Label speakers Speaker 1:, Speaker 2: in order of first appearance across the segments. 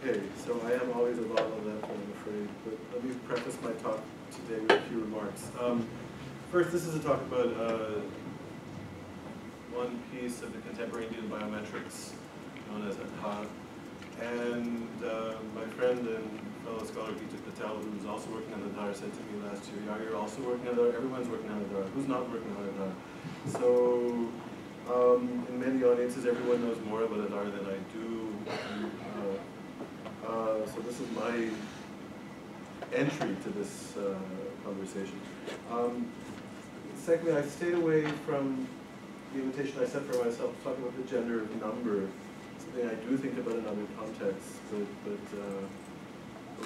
Speaker 1: Okay, so I am always a bottle left, I'm afraid, but let me preface my talk today with a few remarks. First, this is a talk about one piece of the contemporary Indian biometrics known as Aadhaar. And my friend and fellow scholar Vijay Patel, who's also working on Aadhaar, said to me last year, yeah, you're also working on Aadhaar, everyone's working on Aadhaar, who's not working on Aadhaar? So in many audiences, everyone knows more about Aadhaar than I do. So this is my entry to this conversation. Secondly, I stayed away from the invitation I set for myself to talk about the gender of number, something I do think about in other contexts, but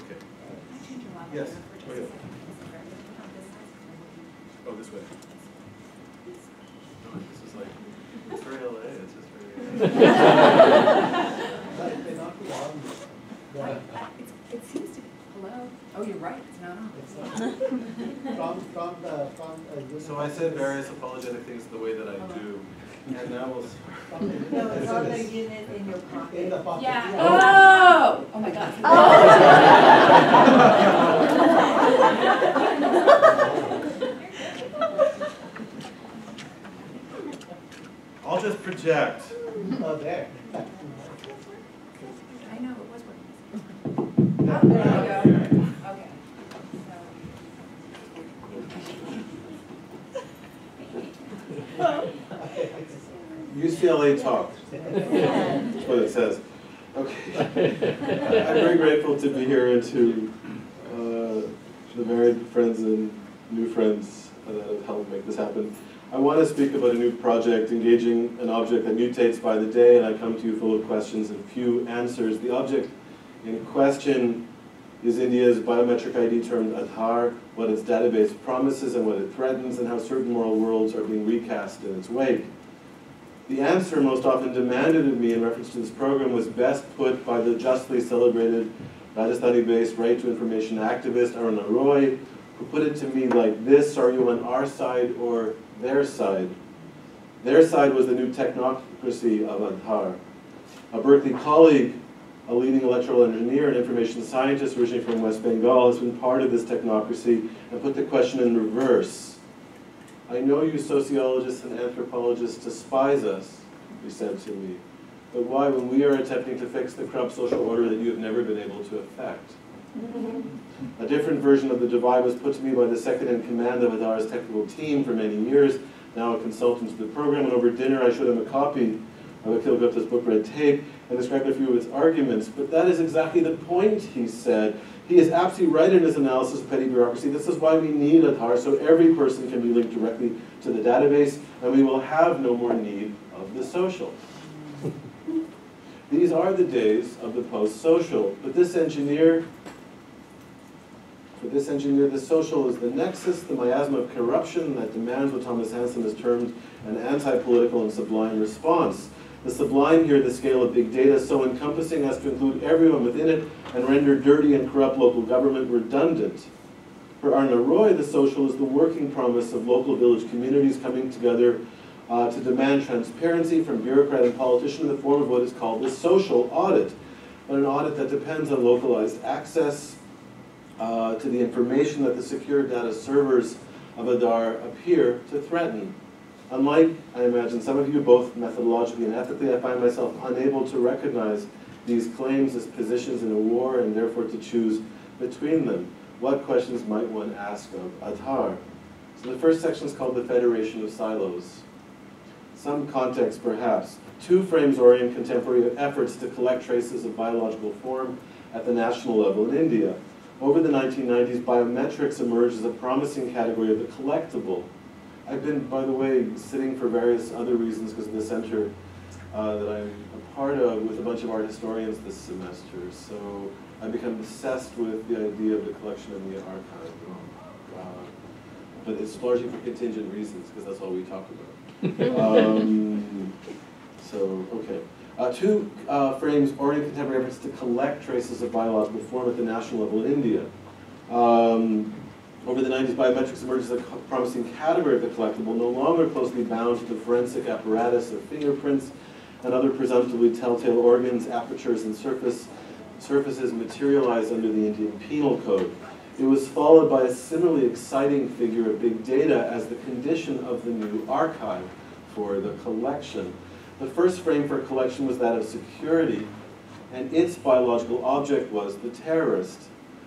Speaker 1: okay. Yes. Oh, yeah. Oh, this way. No, this is like, it's very LA, it's just very
Speaker 2: It seems to be. Hello? Oh, you're right. It's not on.
Speaker 3: It's not.
Speaker 1: So I said various apologetic things the way that I do. And now we'll
Speaker 4: No, it's on the unit in your pocket.
Speaker 3: In the pocket.
Speaker 2: Yeah. Oh! Oh my God.
Speaker 1: I'll just project.
Speaker 3: Oh, there.
Speaker 2: I know, it was working. Oh, there you go. Okay.
Speaker 1: UCLA talk. That's what it says. Okay. I'm very grateful to be here and to the varied friends and new friends that have helped make this happen. I want to speak about a new project, engaging an object that mutates by the day, and I come to you full of questions and few answers. The object in question is India's biometric ID termed Aadhaar, what its database promises and what it threatens, and how certain moral worlds are being recast in its wake. The answer most often demanded of me in reference to this program was best put by the justly celebrated Rajasthani-based right to information activist Aruna Roy, who put it to me like this: are you on our side or their side? Their side was the new technocracy of Aadhaar. A Berkeley colleague, a leading electrical engineer and information scientist originally from West Bengal, has been part of this technocracy and put the question in reverse. I know you sociologists and anthropologists despise us, he said to me, but why when we are attempting to fix the corrupt social order that you have never been able to effect? A different version of the divide was put to me by the second in command of Aadhaar's technical team for many years, now a consultant to the program, and over dinner I showed him a copy of Akhil Gupta's book Red Tape and described a few of its arguments. But that is exactly the point, he said. He is absolutely right in his analysis of petty bureaucracy. This is why we need Aadhaar, so every person can be linked directly to the database, and we will have no more need of the social. These are the days of the post-social, but for this engineer, the social is the nexus, the miasma of corruption that demands what Thomas Hansen has termed an anti-political and sublime response. The sublime here, the scale of big data, so encompassing as to include everyone within it and render dirty and corrupt local government redundant. For Aruna Roy, the social is the working promise of local village communities coming together to demand transparency from bureaucrat and politician in the form of what is called the social audit, but an audit that depends on localized access to the information that the secure data servers of Aadhaar appear to threaten. Unlike, I imagine, some of you, both methodologically and ethically, I find myself unable to recognize these claims as positions in a war and therefore to choose between them. What questions might one ask of Aadhaar? So the first section is called the Federation of Silos. Some context, perhaps. Two frames orient contemporary efforts to collect traces of biological form at the national level in India. Over the 1990s, biometrics emerged as a promising category of the collectible. I've been, by the way, sitting for various other reasons because of the center that I'm a part of with a bunch of art historians this semester. So I've become obsessed with the idea of the collection in the archive. But it's largely for contingent reasons because that's all we talk about. So, okay. Two frames orient contemporary efforts to collect traces of biological form at the national level in India. Over the 90s, biometrics emerged as a promising category of the collectible, no longer closely bound to the forensic apparatus of fingerprints and other presumptively telltale organs, apertures, and surface surfaces materialized under the Indian Penal Code. It was followed by a similarly exciting figure of big data as the condition of the new archive for the collection. The first frame for collection was that of security, and its biological object was the terrorist.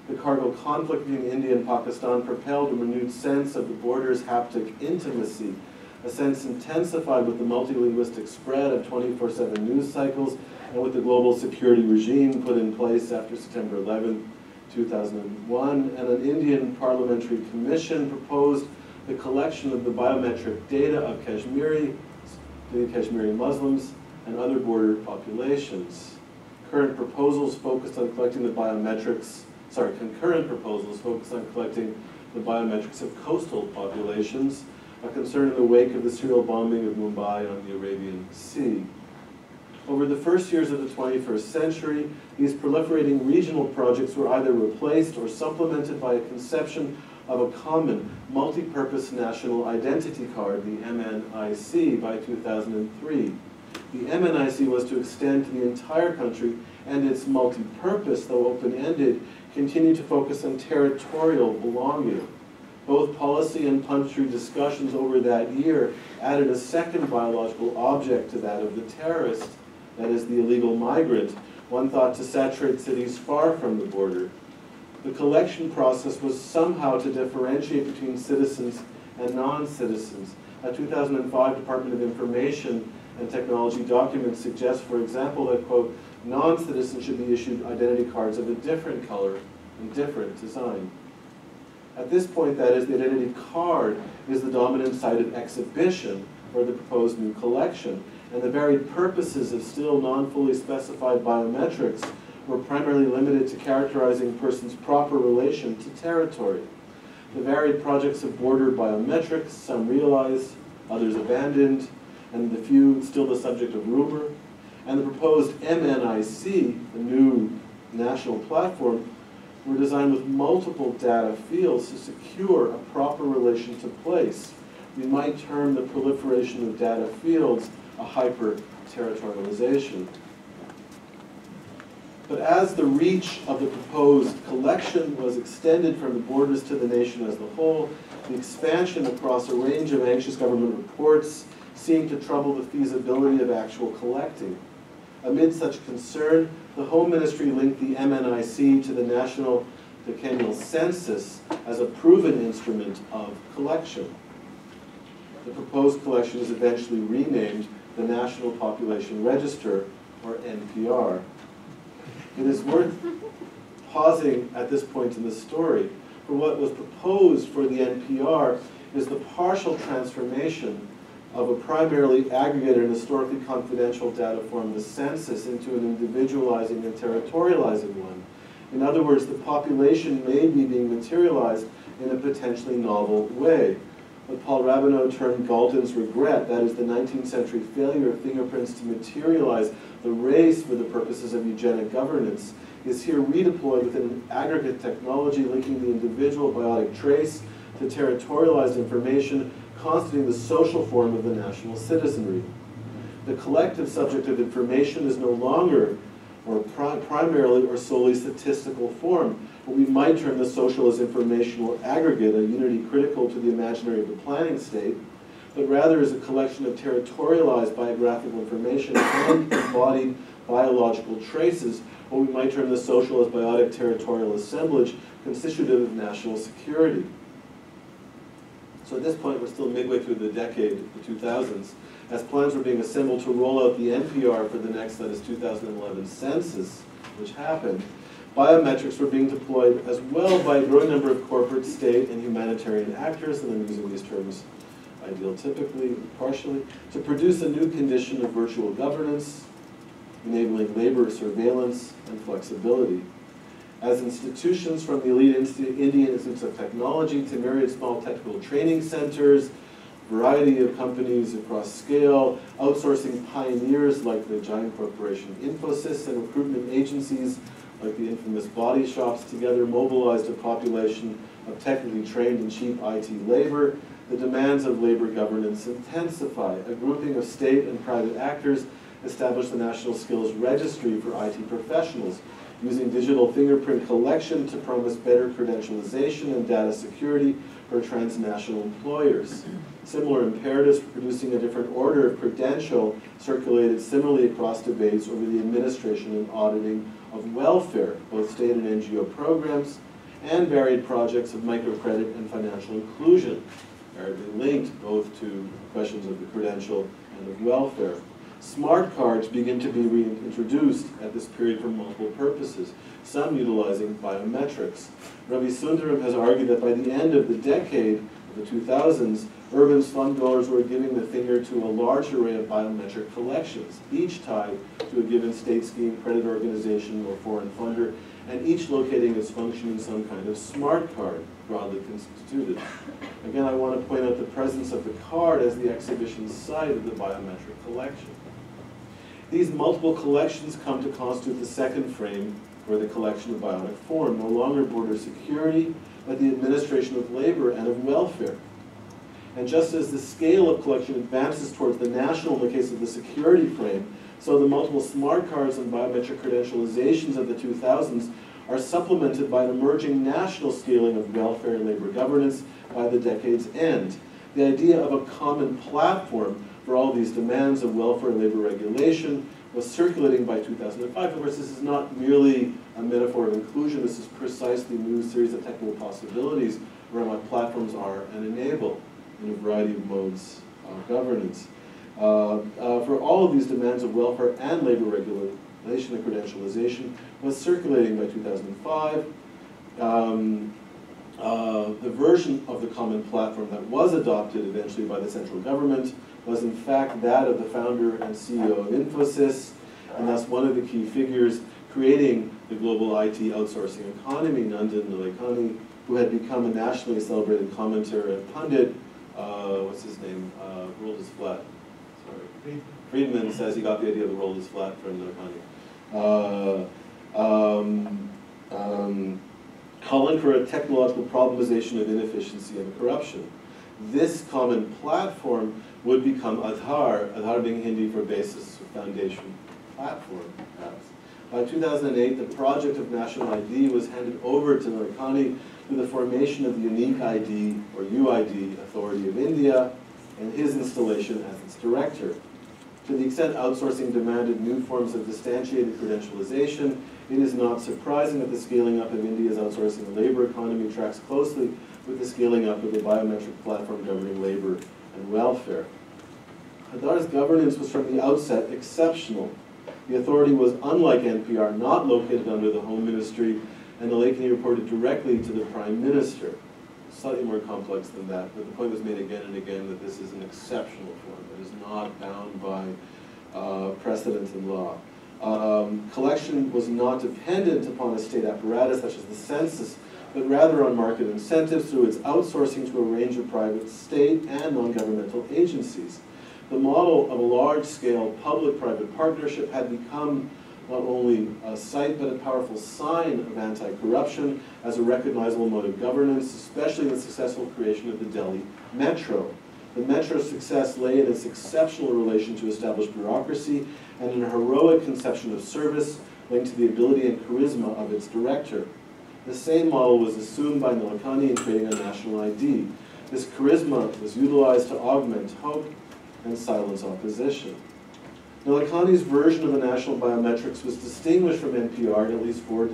Speaker 1: The cargo conflict between India and Pakistan propelled a renewed sense of the border's haptic intimacy, a sense intensified with the multilinguistic spread of 24/7 news cycles and with the global security regime put in place after September 11, 2001, and an Indian parliamentary commission proposed the collection of the biometric data of the Kashmiri Muslims and other border populations. Concurrent proposals focused on collecting the biometrics of coastal populations, a concern in the wake of the serial bombing of Mumbai on the Arabian Sea. Over the first years of the 21st century, these proliferating regional projects were either replaced or supplemented by a conception of a common, multi-purpose national identity card, the MNIC, by 2003. The MNIC was to extend to the entire country, and its multi-purpose, though open-ended, continued to focus on territorial belonging. Both policy and country discussions over that year added a second biological object to that of the terrorist, that is the illegal migrant, one thought to saturate cities far from the border. The collection process was somehow to differentiate between citizens and non-citizens. A 2005 Department of Information and Technology document suggests, for example, that, quote, non-citizens should be issued identity cards of a different color and different design. At this point, that is, the identity card is the dominant site of exhibition for the proposed new collection, and the varied purposes of still non-fully specified biometrics were primarily limited to characterizing a person's proper relation to territory. The varied projects of border biometrics, some realized, others abandoned, and the few still the subject of rumor, and the proposed MNIC, the new national platform, were designed with multiple data fields to secure a proper relation to place. We might term the proliferation of data fields a hyper-territorialization. But as the reach of the proposed collection was extended from the borders to the nation as a whole, the expansion across a range of anxious government reports seemed to trouble the feasibility of actual collecting. Amid such concern, the Home Ministry linked the MNIC to the National Decennial Census as a proven instrument of collection. The proposed collection is eventually renamed the National Population Register, or NPR. It is worth pausing at this point in the story, for what was proposed for the NPR is the partial transformation of a primarily aggregated and historically confidential data form, the census, into an individualizing and territorializing one. In other words, the population may be being materialized in a potentially novel way. What Paul Rabineau termed Galton's regret, that is the 19th century failure of fingerprints to materialize the race for the purposes of eugenic governance, is here redeployed within an aggregate technology linking the individual biotic trace to territorialized information, constituting the social form of the national citizenry. The collective subject of information is no longer, or primarily or solely, statistical form. What we might term the social as informational aggregate, a unity critical to the imaginary of the planning state, but rather is a collection of territorialized biographical information and embodied biological traces, what we might term the social as biotic territorial assemblage, constitutive of national security. So at this point, we're still midway through the decade, the 2000s, as plans were being assembled to roll out the NPR for the next, that is 2011 census, which happened. Biometrics were being deployed as well by a growing number of corporate, state, and humanitarian actors, and I'm using these terms ideal-typically, partially, to produce a new condition of virtual governance, enabling labor surveillance and flexibility. As institutions, from the elite Indian Institutes of Technology to myriad small technical training centers, variety of companies across scale, outsourcing pioneers like the giant corporation Infosys, and recruitment agencies like the infamous body shops together mobilized a population of technically trained and cheap IT labor. The demands of labor governance intensify. A grouping of state and private actors established the National Skills Registry for IT professionals, using digital fingerprint collection to promise better credentialization and data security for transnational employers. Similar imperatives for producing a different order of credential circulated similarly across debates over the administration and auditing of welfare, both state and NGO programs, and varied projects of microcredit and financial inclusion, variably linked both to questions of the credential and of welfare. Smart cards begin to be reintroduced at this period for multiple purposes, some utilizing biometrics. Ravi Sundaram has argued that by the end of the decade, of the 2000s, urban slum dwellers were giving the finger to a large array of biometric collections, each tied to a given state scheme, credit organization, or foreign funder, and each locating its function in some kind of smart card, broadly constituted. Again, I want to point out the presence of the card as the exhibition site of the biometric collection. These multiple collections come to constitute the second frame for the collection of biotic form, no longer border security, but the administration of labor and of welfare. And just as the scale of collection advances towards the national in the case of the security frame, so the multiple smart cards and biometric credentializations of the 2000s are supplemented by an emerging national scaling of welfare and labor governance by the decade's end. The idea of a common platform for all these demands of welfare and labor regulation was circulating by 2005. Of course, this is not merely a metaphor of inclusion. This is precisely a new series of technical possibilities around what platforms are and enable in a variety of modes of governance. For all of these demands of welfare and labor regulation and credentialization was circulating by 2005. The version of the common platform that was adopted eventually by the central government was in fact that of the founder and CEO of Infosys, and thus one of the key figures creating the global IT outsourcing economy, Nandan Nilekani, who had become a nationally celebrated commentator and pundit. What's his name? World is flat. Sorry. Friedman says he got the idea of the world is flat from Nilekani. Calling for a technological problemization of inefficiency and corruption. This common platform would become Aadhaar, Aadhaar being Hindi for basis or foundation platform, perhaps. By 2008, the project of national ID was handed over to Nilekani through the formation of the Unique ID, or UID, Authority of India, and his installation as its director. To the extent outsourcing demanded new forms of distantiated credentialization, it is not surprising that the scaling up of India's outsourcing labor economy tracks closely with the scaling up of the biometric platform governing labor and welfare. Aadhaar's governance was from the outset exceptional. The authority was, unlike NPR, not located under the Home Ministry, and Nilekani reported directly to the Prime Minister. Slightly more complex than that, but the point was made again and again that this is an exceptional form. It is not bound by precedent and law. Collection was not dependent upon a state apparatus such as the census, but rather on market incentives through its outsourcing to a range of private, state, and non-governmental agencies. The model of a large-scale public-private partnership had become not only a sight, but a powerful sign of anti-corruption as a recognizable mode of governance, especially in the successful creation of the Delhi Metro. The Metro's success lay in its exceptional relation to established bureaucracy and in a heroic conception of service linked to the ability and charisma of its director. The same model was assumed by Nilekani in creating a national ID. This charisma was utilized to augment hope and silence opposition. Nilekani's version of the national biometrics was distinguished from NPR in at least 4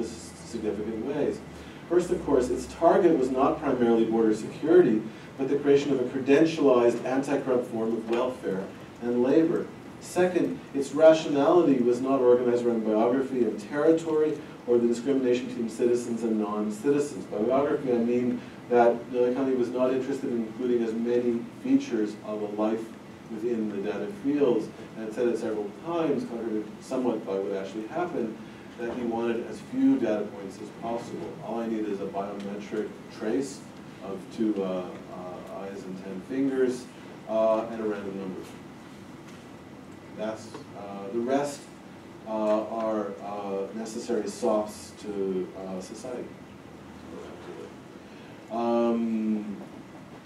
Speaker 1: significant ways. First, of course, its target was not primarily border security, but the creation of a credentialized anti-corrupt form of welfare and labor. Second, its rationality was not organized around biography and territory or the discrimination between citizens and non-citizens. By biography, I mean that Nilekani was not interested in including as many features of a life within the data fields, and said it several times, contradicted somewhat by what actually happened, that he wanted as few data points as possible. All I need is a biometric trace of 2 eyes and 10 fingers, and a random number. That's, the rest are necessary softs to society.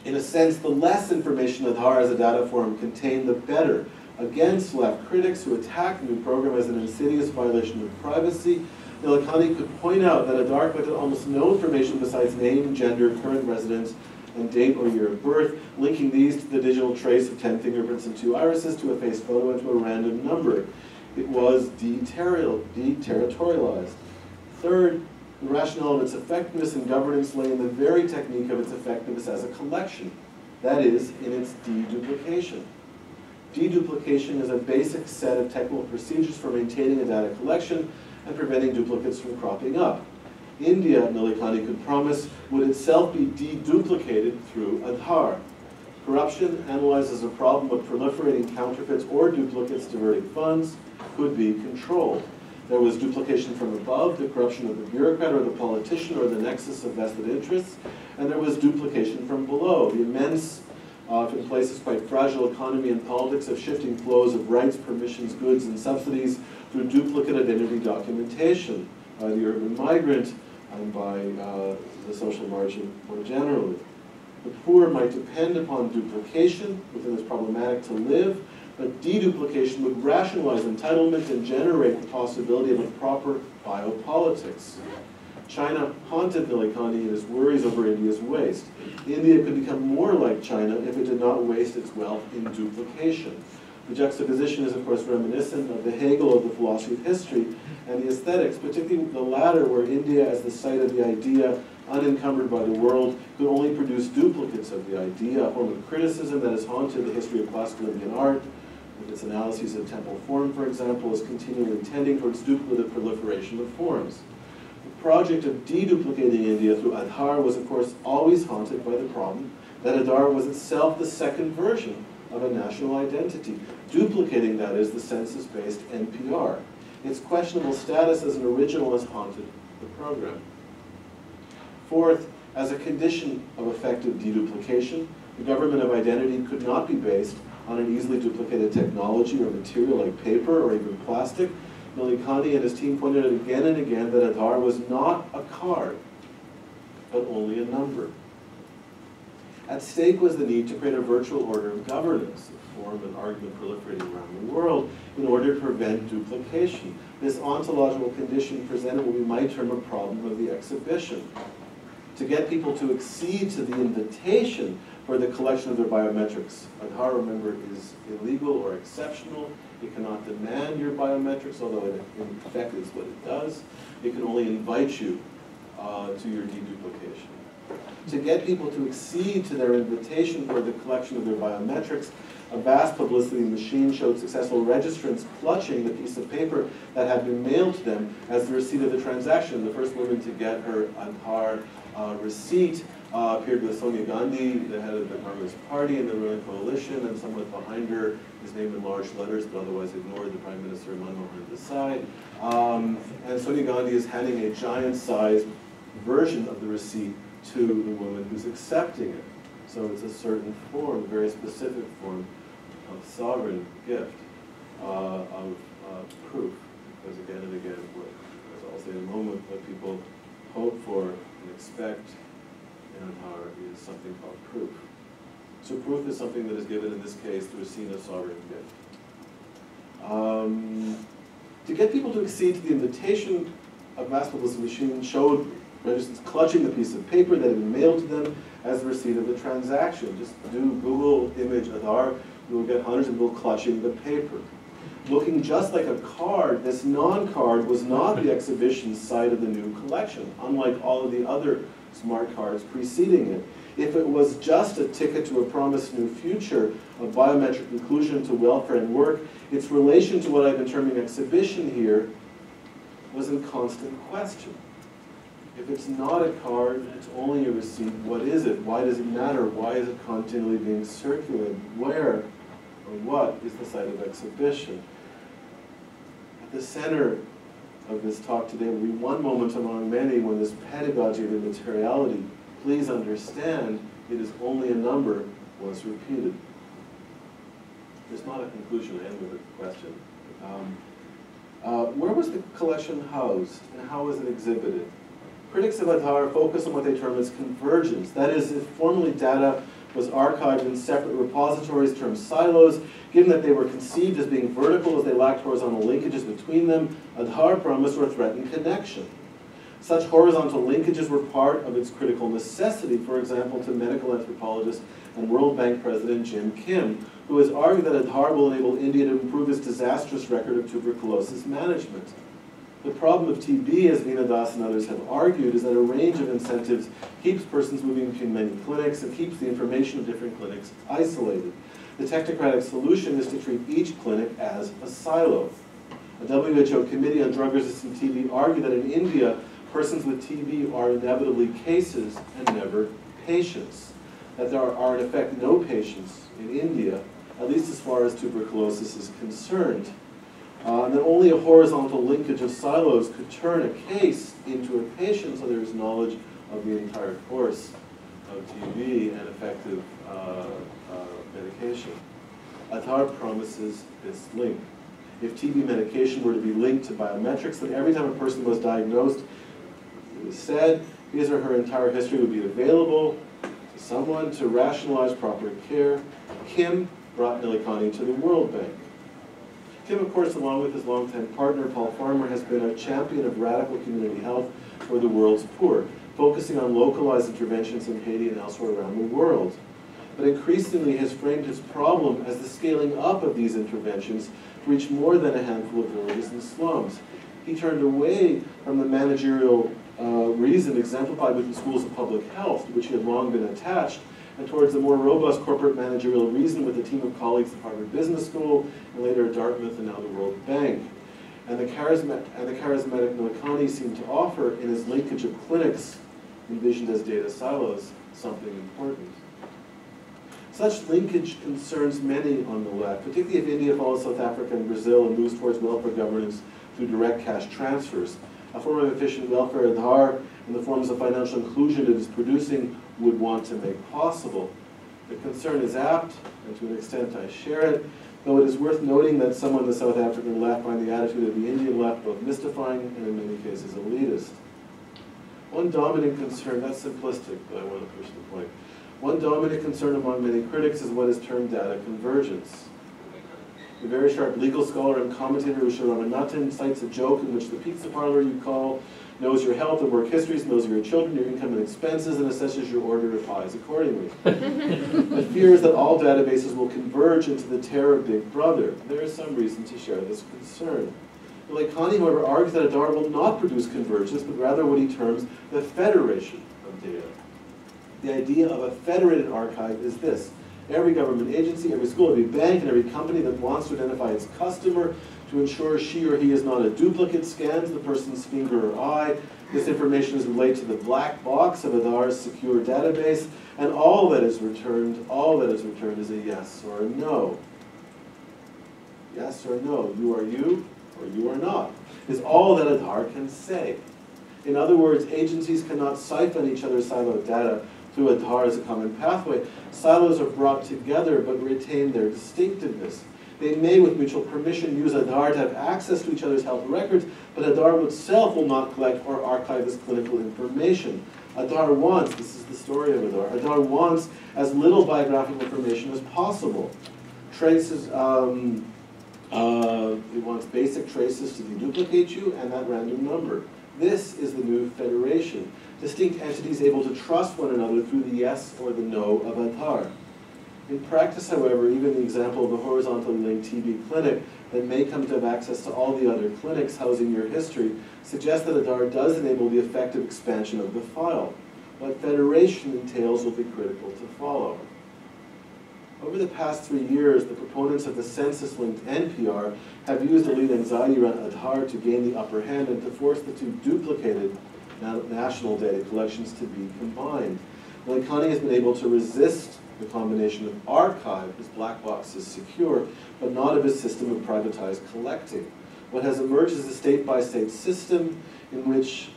Speaker 1: In a sense, the less information Aadhaar as a data form contained, the better. Against left critics who attack the new program as an insidious violation of privacy, Nilekani could point out that Aadhaar collected almost no information besides name, gender, current residence, and date or year of birth, linking these to the digital trace of 10 fingerprints and 2 irises, to a face photo, and to a random number. It was deterritorialized. Third, the rationale of its effectiveness in governance lay in the very technique of its effectiveness as a collection, that is, in its deduplication. Deduplication is a basic set of technical procedures for maintaining a data collection and preventing duplicates from cropping up. India, Nilekani could promise, would itself be deduplicated through Aadhaar. Corruption, analyzed as a problem of proliferating counterfeits or duplicates diverting funds, could be controlled. There was duplication from above, the corruption of the bureaucrat or the politician or the nexus of vested interests, and there was duplication from below, the immense, in places quite fragile economy and politics of shifting flows of rights, permissions, goods, and subsidies through duplicate identity documentation by the urban migrant and by the social margin more generally. The poor might depend upon duplication within this problematic to live, but deduplication would rationalize entitlement and generate the possibility of a proper biopolitics. China haunted Nilekani in his worries over India's waste. India could become more like China if it did not waste its wealth in duplication. The juxtaposition is, of course, reminiscent of the Hegel of the philosophy of history and the aesthetics, particularly the latter, where India, as the site of the idea, unencumbered by the world, could only produce duplicates of the idea, a form of criticism that has haunted the history of classical Indian art, with its analyses of temple form, for example, is continually tending towards duplicative proliferation of forms. The project of deduplicating India through Aadhaar was, of course, always haunted by the problem that Aadhaar was itself the second version of a national identity, duplicating, that is, the census-based NPR. Its questionable status as an original has haunted the program. Fourth, as a condition of effective deduplication, the government of identity could not be based on an easily duplicated technology or material like paper or even plastic. Nilekani and his team pointed out again and again that Aadhaar was not a card, but only a number. At stake was the need to create a virtual order of governance, a form and argument proliferating around the world, in order to prevent duplication. This ontological condition presented what we might term a problem of the exhibition. To get people to accede to the invitation for the collection of their biometrics. Aadhaar, remember, is illegal or exceptional. It cannot demand your biometrics, although it in effect is what it does. It can only invite you to your deduplication. To get people to accede to their invitation for the collection of their biometrics, a vast publicity machine showed successful registrants clutching the piece of paper that had been mailed to them as the receipt of the transaction. The first woman to get her Aadhaar receipt appeared with Sonia Gandhi, the head of the Congress Party and the ruling coalition, and somewhat behind her, his name in large letters, but otherwise ignored, the Prime Minister Manmohan Desai. And Sonia Gandhi is handing a giant-sized version of the receipt to the woman who's accepting it. So it's a certain form, a very specific form of sovereign gift, of proof. Because again and again, as I'll say in a moment, what people hope for and expect in Aadhaar is something called proof. So proof is something that is given, in this case, through a scene of sovereign gift. To get people to accede to the invitation, a vast publicity machine showed registrants clutching the piece of paper that had been mailed to them as the receipt of the transaction. Just do Google image Aadhaar, you will get hundreds of people clutching the paper. Looking just like a card, this non-card was not the exhibition site of the new collection, unlike all of the other smart cards preceding it. If it was just a ticket to a promised new future of biometric inclusion to welfare and work, its relation to what I've been terming exhibition here was in constant question. If it's not a card, it's only a receipt, what is it? Why does it matter? Why is it continually being circulated? Where or what is the site of exhibition? At the center of this talk today will be one moment among many when this pedagogy of immateriality, please understand, it is only a number once repeated. There's not a conclusion, I end with a question. Where was the collection housed and how was it exhibited? Critics of Aadhaar focus on what they term as convergence. That is, if formerly data was archived in separate repositories termed silos. Given that they were conceived as being vertical as they lacked horizontal linkages between them, Aadhaar promised or threatened connection. Such horizontal linkages were part of its critical necessity, for example, to medical anthropologist and World Bank President Jim Kim, who has argued that Aadhaar will enable India to improve its disastrous record of tuberculosis management. The problem of TB, as Veena Das and others have argued, is that a range of incentives keeps persons moving between many clinics and keeps the information of different clinics isolated. The technocratic solution is to treat each clinic as a silo. A WHO committee on drug-resistant TB argued that in India, persons with TB are inevitably cases and never patients. That there are in effect no patients in India, at least as far as tuberculosis is concerned. And that only a horizontal linkage of silos could turn a case into a patient, so there is knowledge of the entire course of TB and effective medication. Aadhaar promises this link. If TB medication were to be linked to biometrics, then every time a person was diagnosed, it was said his or her entire history would be available to someone to rationalize proper care. Kim brought Nilikani to the World Bank. Kim, of course, along with his longtime partner, Paul Farmer, has been a champion of radical community health for the world's poor, focusing on localized interventions in Haiti and elsewhere around the world. But increasingly has framed his problem as the scaling up of these interventions to reach more than a handful of villages and slums. He turned away from the managerial reason exemplified with the schools of public health, to which he had long been attached, and towards the more robust corporate managerial reason with a team of colleagues at Harvard Business School, and later at Dartmouth and now the World Bank. And the charismatic Nilikani seemed to offer, in his linkage of clinics envisioned as data silos, something important. Such linkage concerns many on the left, particularly if India follows South Africa and Brazil and moves towards welfare governance through direct cash transfers. A form of efficient welfare Aadhaar and the forms of financial inclusion it is producing would want to make possible. The concern is apt, and to an extent I share it, though it is worth noting that some on the South African left find the attitude of the Indian left both mystifying and in many cases elitist. One dominant concern, that's simplistic, but I want to push the point. One dominant concern among many critics is what is termed data convergence. The very sharp legal scholar and commentator Usha Ramanathan cites a joke in which the pizza parlor you call knows your health and work histories, knows your children, your income and expenses, and assesses your order of pies accordingly. It fears that all databases will converge into the terror of Big Brother. There is some reason to share this concern. Nilikani, however, argues that Aadhaar will not produce convergence, but rather what he terms the federation of data. The idea of a federated archive is this. Every government agency, every school, every bank, and every company that wants to identify its customer to ensure she or he is not a duplicate scans the person's finger or eye. This information is relayed to the black box of Aadhaar's secure database, and all that is returned is a yes or a no. Yes or no, you are you or you are not, is all that Aadhaar can say. In other words, agencies cannot siphon each other's siloed data through Aadhaar as a common pathway. Silos are brought together but retain their distinctiveness. They may, with mutual permission, use Aadhaar to have access to each other's health records, but Aadhaar itself will not collect or archive this clinical information. Aadhaar wants, this is the story of Aadhaar, Aadhaar wants as little biographical information as possible. Traces, it wants basic traces to deduplicate you and that random number. This is the new federation. Distinct entities able to trust one another through the yes or the no of Aadhaar. In practice, however, even the example of a horizontally linked TB clinic that may come to have access to all the other clinics housing your history suggests that Aadhaar does enable the effective expansion of the file. What federation entails will be critical to follow. Over the past 3 years, the proponents of the census-linked NPR have used elite anxiety around Aadhaar to gain the upper hand and to force the two duplicated national data collections to be combined. Nilikani has been able to resist the combination of archive, his black box is secure, but not of his system of privatized collecting. What has emerged is a state-by-state system in which,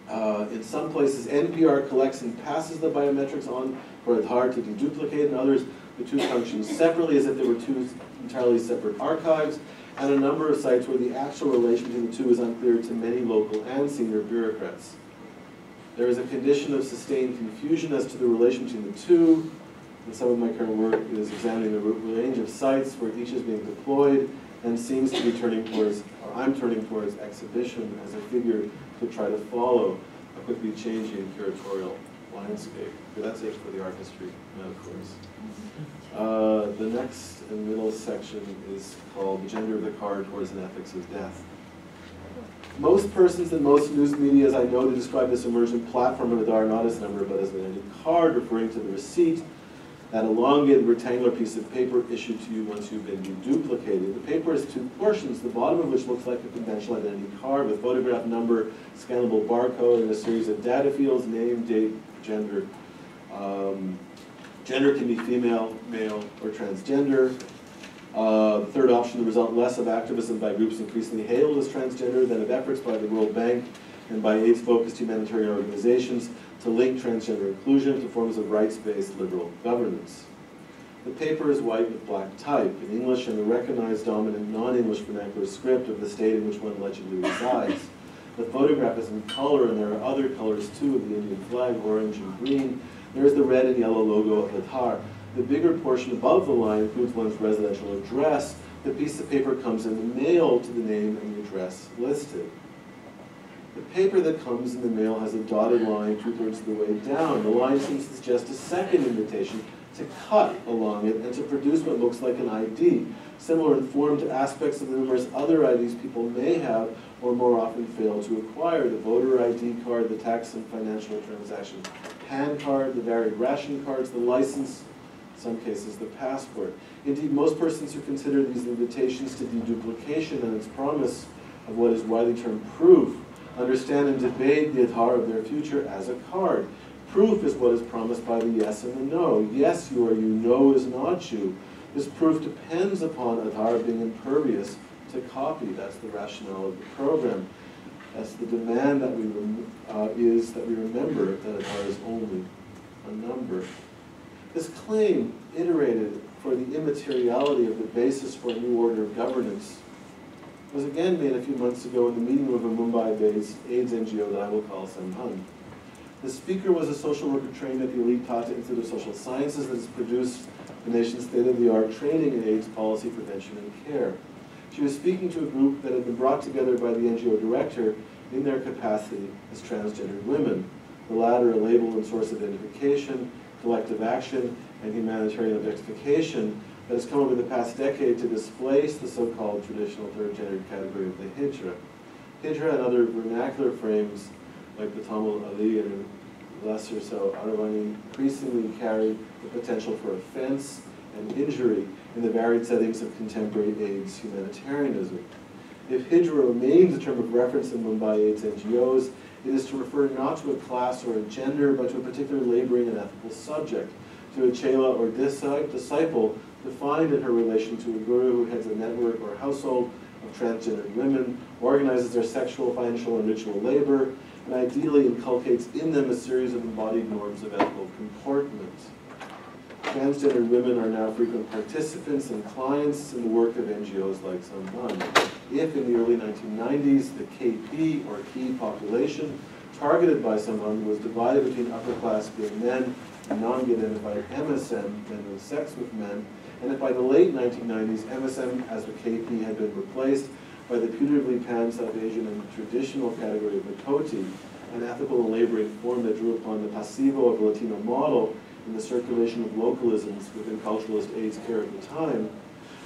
Speaker 1: in some places, NPR collects and passes the biometrics on for Aadhaar to deduplicate, in others, the two function separately as if there were two entirely separate archives, and a number of sites where the actual relation between the two is unclear to many local and senior bureaucrats. There is a condition of sustained confusion as to the relation between the two, and some of my current work is examining the range of sites where each is being deployed and seems to be turning towards, or I'm turning towards exhibition as a figure to try to follow a quickly changing curatorial landscape. But that's it for the art history metaphors. The next and middle section is called The Gender of the Card Towards an Ethics of Death. Most persons in most news media, as I know, to describe this emergent platform of Aadhaar not as a number but as an identity card, referring to the receipt, that elongated rectangular piece of paper issued to you once you've been deduplicated. The paper has two portions, the bottom of which looks like a conventional identity card with photograph, number, scannable barcode, and a series of data fields, name, date, gender. Gender can be female, male, or transgender. The third option, the result less of activism by groups increasingly hailed as transgender than of efforts by the World Bank and by AIDS-focused humanitarian organizations to link transgender inclusion to forms of rights-based liberal governance. The paper is white with black type in English and the recognized dominant non-English vernacular script of the state in which one allegedly resides. The photograph is in color, and there are other colors too of the Indian flag, orange and green. There is the red and yellow logo of Aadhaar. The bigger portion above the line includes one's residential address. The piece of paper comes in the mail to the name and the address listed. The paper that comes in the mail has a dotted line 2/3 of the way down. The line seems to suggest a second invitation to cut along it and to produce what looks like an ID, similar in form to aspects of the numerous other IDs people may have or more often fail to acquire: the voter ID card, the tax and financial transaction PAN card, the varied ration cards, the license, in some cases the passport. Indeed, most persons who consider these invitations to deduplication and its promise of what is widely termed proof understand and debate the Aadhaar of their future as a card. Proof is what is promised by the yes and the no. Yes, you are you, no is not you. This proof depends upon Aadhaar being impervious to copy. That's the rationale of the program. That's the demand that we remember that Aadhaar is only a number. This claim, iterated for the immateriality of the basis for a new order of governance, was again made a few months ago in the meeting of a Mumbai-based AIDS NGO that I will call Samhan. The speaker was a social worker trained at the elite Tata Institute of Social Sciences that has produced the nation's state-of-the-art training in AIDS policy, prevention, and care. She was speaking to a group that had been brought together by the NGO director in their capacity as transgendered women, the latter a label and source of identification, collective action, and humanitarian objectification that has come over the past decade to displace the so-called traditional third-gendered category of the hijra. Hijra and other vernacular frames, like the Tamil Ali and lesser so Aravani, increasingly carry the potential for offense and injury in the varied settings of contemporary AIDS humanitarianism. If hijra remains a term of reference in Mumbai AIDS NGOs, it is to refer not to a class or a gender, but to a particular laboring and ethical subject, to a chela or disciple defined in her relation to a guru who heads a network or household of transgendered women, organizes their sexual, financial, and ritual labor, and ideally inculcates in them a series of embodied norms of ethical comportment. Transgendered women are now frequent participants and clients in the work of NGOs like Samhan. If in the early 1990s the KP, or key population, targeted by Samhan was divided between upper-class gay men and non-identified MSM, men with sex with men, and if by the late 1990s MSM as the KP had been replaced by the putatively pan-South Asian and traditional category of Makoti, an ethical and laboring form that drew upon the pasivo of the Latino model in the circulation of localisms within culturalist AIDS care at the time,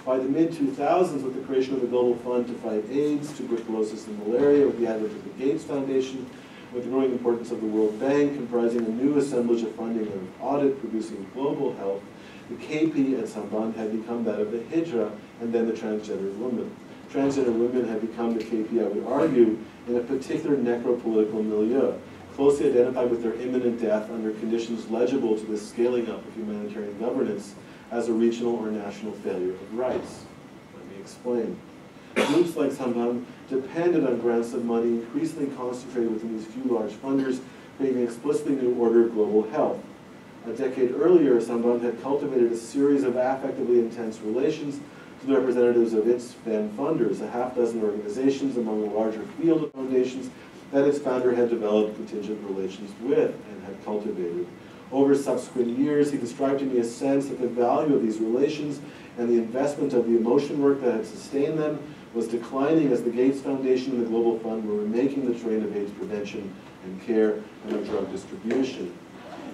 Speaker 1: by the mid-2000s, with the creation of the Global Fund to fight AIDS, tuberculosis, and malaria, with the advent of the Gates Foundation, with the growing importance of the World Bank, comprising a new assemblage of funding and audit producing global health, the KP at Samban had become that of the hijra and then the transgender woman. Transgender women had become the KP, I would argue, in a particular necropolitical milieu, closely identified with their imminent death under conditions legible to the scaling up of humanitarian governance as a regional or national failure of rights. Let me explain. Groups like Samban depended on grants of money increasingly concentrated within these few large funders, creating an explicitly new order of global health. A decade earlier, Samban had cultivated a series of affectively intense relations to the representatives of its then funders, a half-dozen organizations among a larger field of foundations that its founder had developed contingent relations with and had cultivated. Over subsequent years, he described to me a sense that the value of these relations and the investment of the emotion work that had sustained them was declining as the Gates Foundation and the Global Fund were remaking the terrain of AIDS prevention and care and of drug distribution.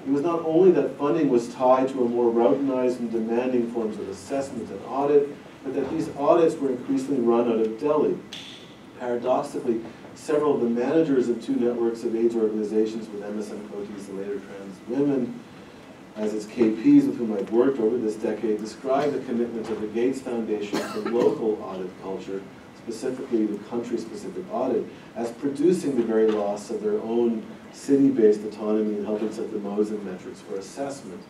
Speaker 1: It was not only that funding was tied to a more routinized and demanding forms of assessment and audit, but that these audits were increasingly run out of Delhi. Paradoxically, several of the managers of two networks of AIDS organizations with MSM coatees and later trans women, as its KPs with whom I've worked over this decade, describe the commitment of the Gates Foundation to local audit culture, specifically the country-specific audit, as producing the very loss of their own city-based autonomy in helping set the modes and metrics for assessment.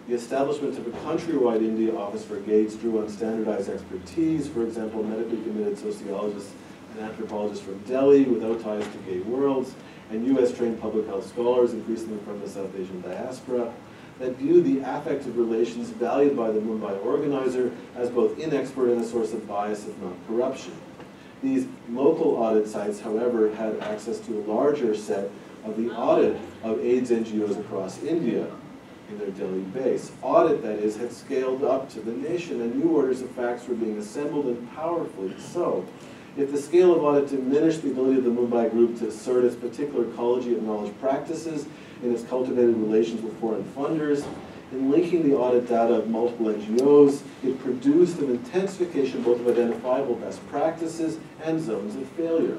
Speaker 1: The establishment of a countrywide India office for Gates drew on standardized expertise, for example, medically committed sociologists and anthropologists from Delhi without ties to gay worlds, and US-trained public health scholars, increasingly from the South Asian diaspora, that view the affective relations valued by the Mumbai organizer as both inexpert and a source of bias, if not corruption. These local audit sites, however, had access to a larger set of the audit of AIDS NGOs across India in their Delhi base. Audit, that is, had scaled up to the nation, and new orders of facts were being assembled, and powerfully so. If the scale of audit diminished the ability of the Mumbai group to assert its particular ecology of knowledge practices in its cultivated relations with foreign funders, in linking the audit data of multiple NGOs, it produced an intensification both of identifiable best practices and zones of failure.